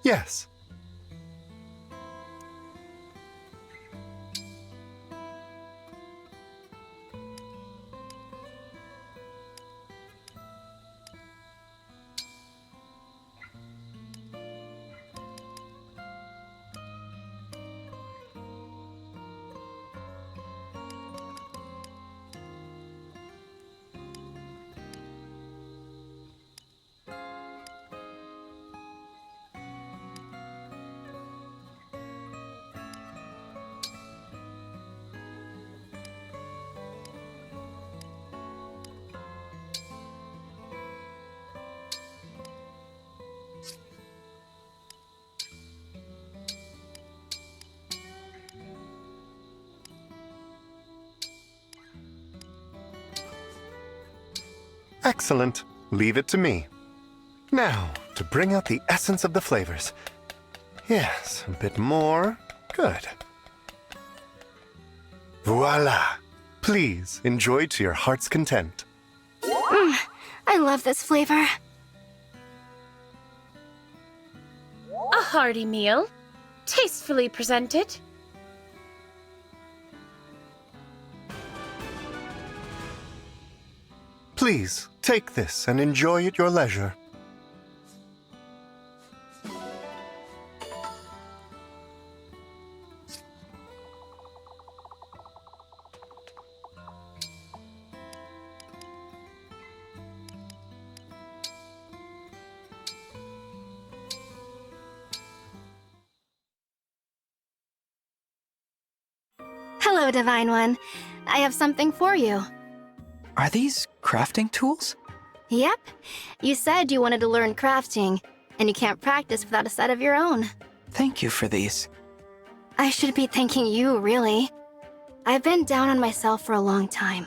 Yes. Excellent. Leave it to me. Now, to bring out the essence of the flavors. Yes, a bit more. Good. Voila! Please, enjoy to your heart's content. I love this flavor. A hearty meal, tastefully presented. Please, take this and enjoy at your leisure. Hello, Divine One. I have something for you. Are these crafting tools? Yep. You said you wanted to learn crafting, and you can't practice without a set of your own. Thank you for these. I should be thanking you, really. I've been down on myself for a long time.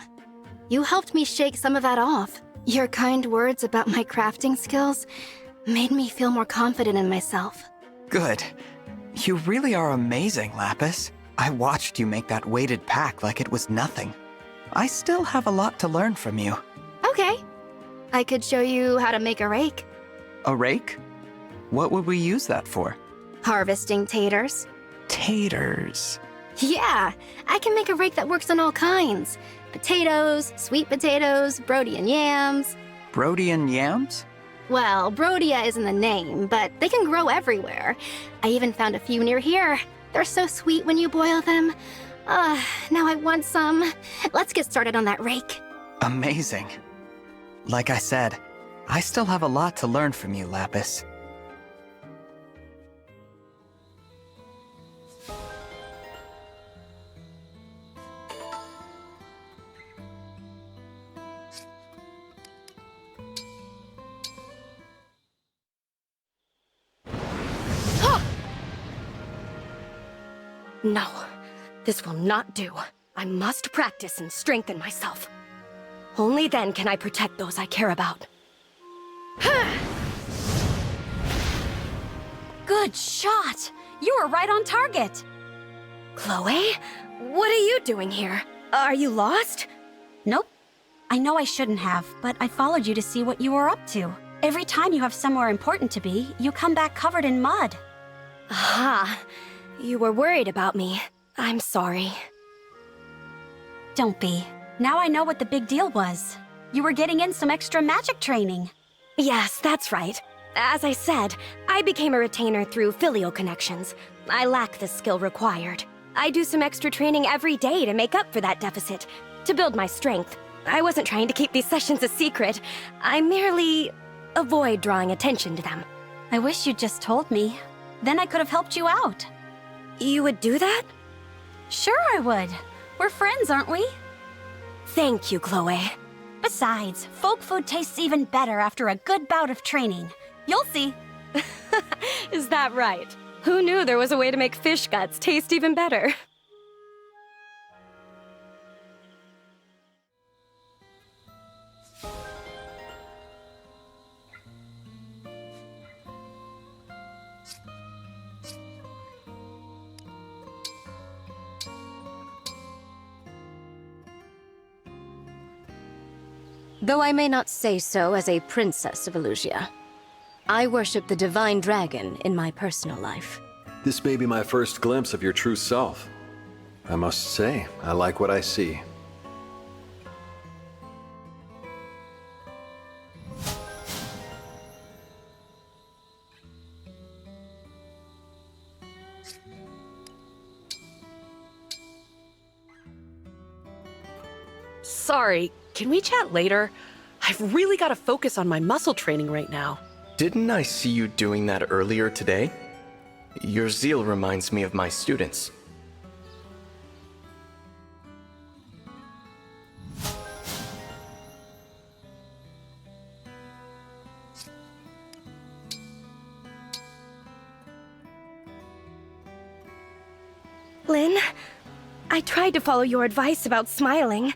You helped me shake some of that off. Your kind words about my crafting skills made me feel more confident in myself. Good. You really are amazing, Lapis. I watched you make that weighted pack like it was nothing. I still have a lot to learn from you. Okay. I could show you how to make a rake. A rake? What would we use that for? Harvesting taters. Taters. Yeah, I can make a rake that works on all kinds. Potatoes, sweet potatoes, Brodian yams. Brodian yams? Well, Brodia isn't the name, but they can grow everywhere. I even found a few near here. They're so sweet when you boil them. Now I want some. Let's get started on that rake. Amazing. Like I said, I still have a lot to learn from you, Lapis. No, this will not do. I must practice and strengthen myself. Only then can I protect those I care about. Good shot! You were right on target! Chloe? What are you doing here? Are you lost? Nope. I know I shouldn't have, but I followed you to see what you were up to. Every time you have somewhere important to be, you come back covered in mud. Aha. You were worried about me. I'm sorry. Don't be. Now I know what the big deal was. You were getting in some extra magic training. Yes, that's right. As I said, I became a retainer through filial connections. I lack the skill required. I do some extra training every day to make up for that deficit, to build my strength. I wasn't trying to keep these sessions a secret. I merely avoid drawing attention to them. I wish you'd just told me. Then I could have helped you out. You would do that? Sure I would. We're friends, aren't we? Thank you, Chloe. Besides, folk food tastes even better after a good bout of training. You'll see. Is that right? Who knew there was a way to make fish guts taste even better? Though I may not say so as a princess of Elusia. I worship the divine dragon in my personal life. This may be my first glimpse of your true self. I must say, I like what I see. Sorry, can we chat later? I've really got to focus on my muscle training right now. Didn't I see you doing that earlier today? Your zeal reminds me of my students. Lynn, I tried to follow your advice about smiling.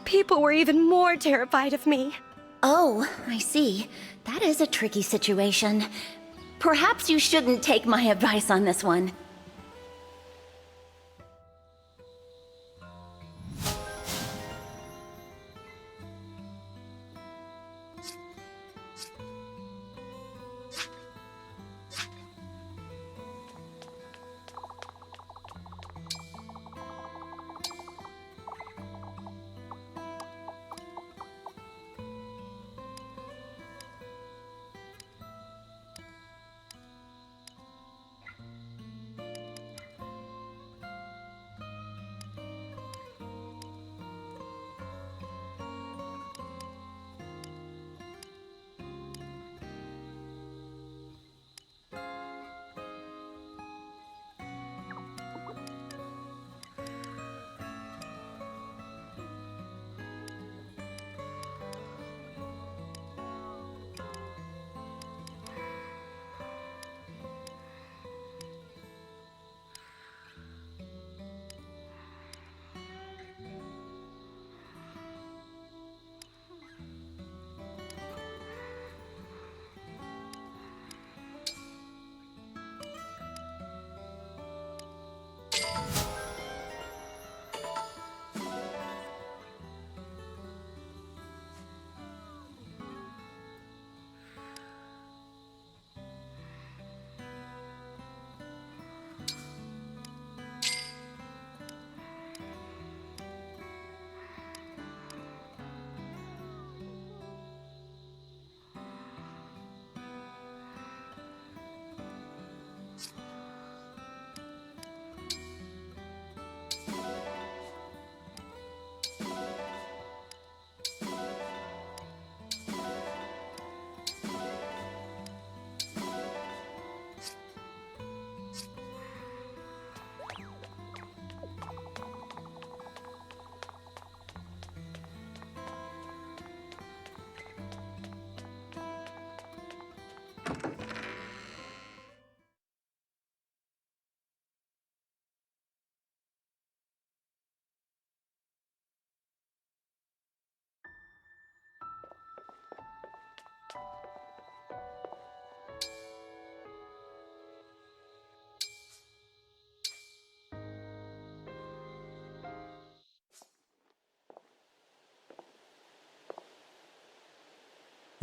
People were even more terrified of me. Oh, I see. That is a tricky situation. Perhaps you shouldn't take my advice on this one.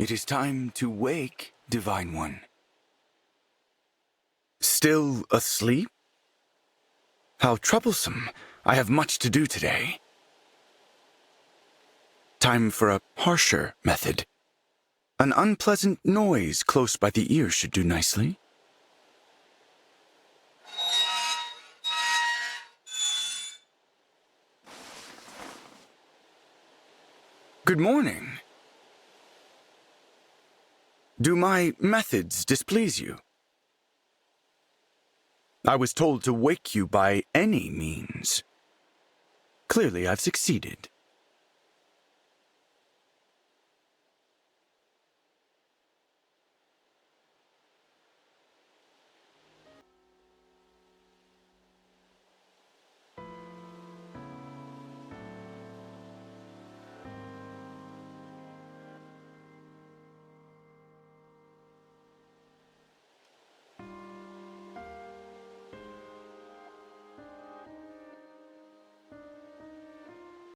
It is time to wake, Divine One. Still asleep? How troublesome. I have much to do today. Time for a harsher method. An unpleasant noise close by the ear should do nicely. Good morning. Do my methods displease you? I was told to wake you by any means. Clearly, I've succeeded.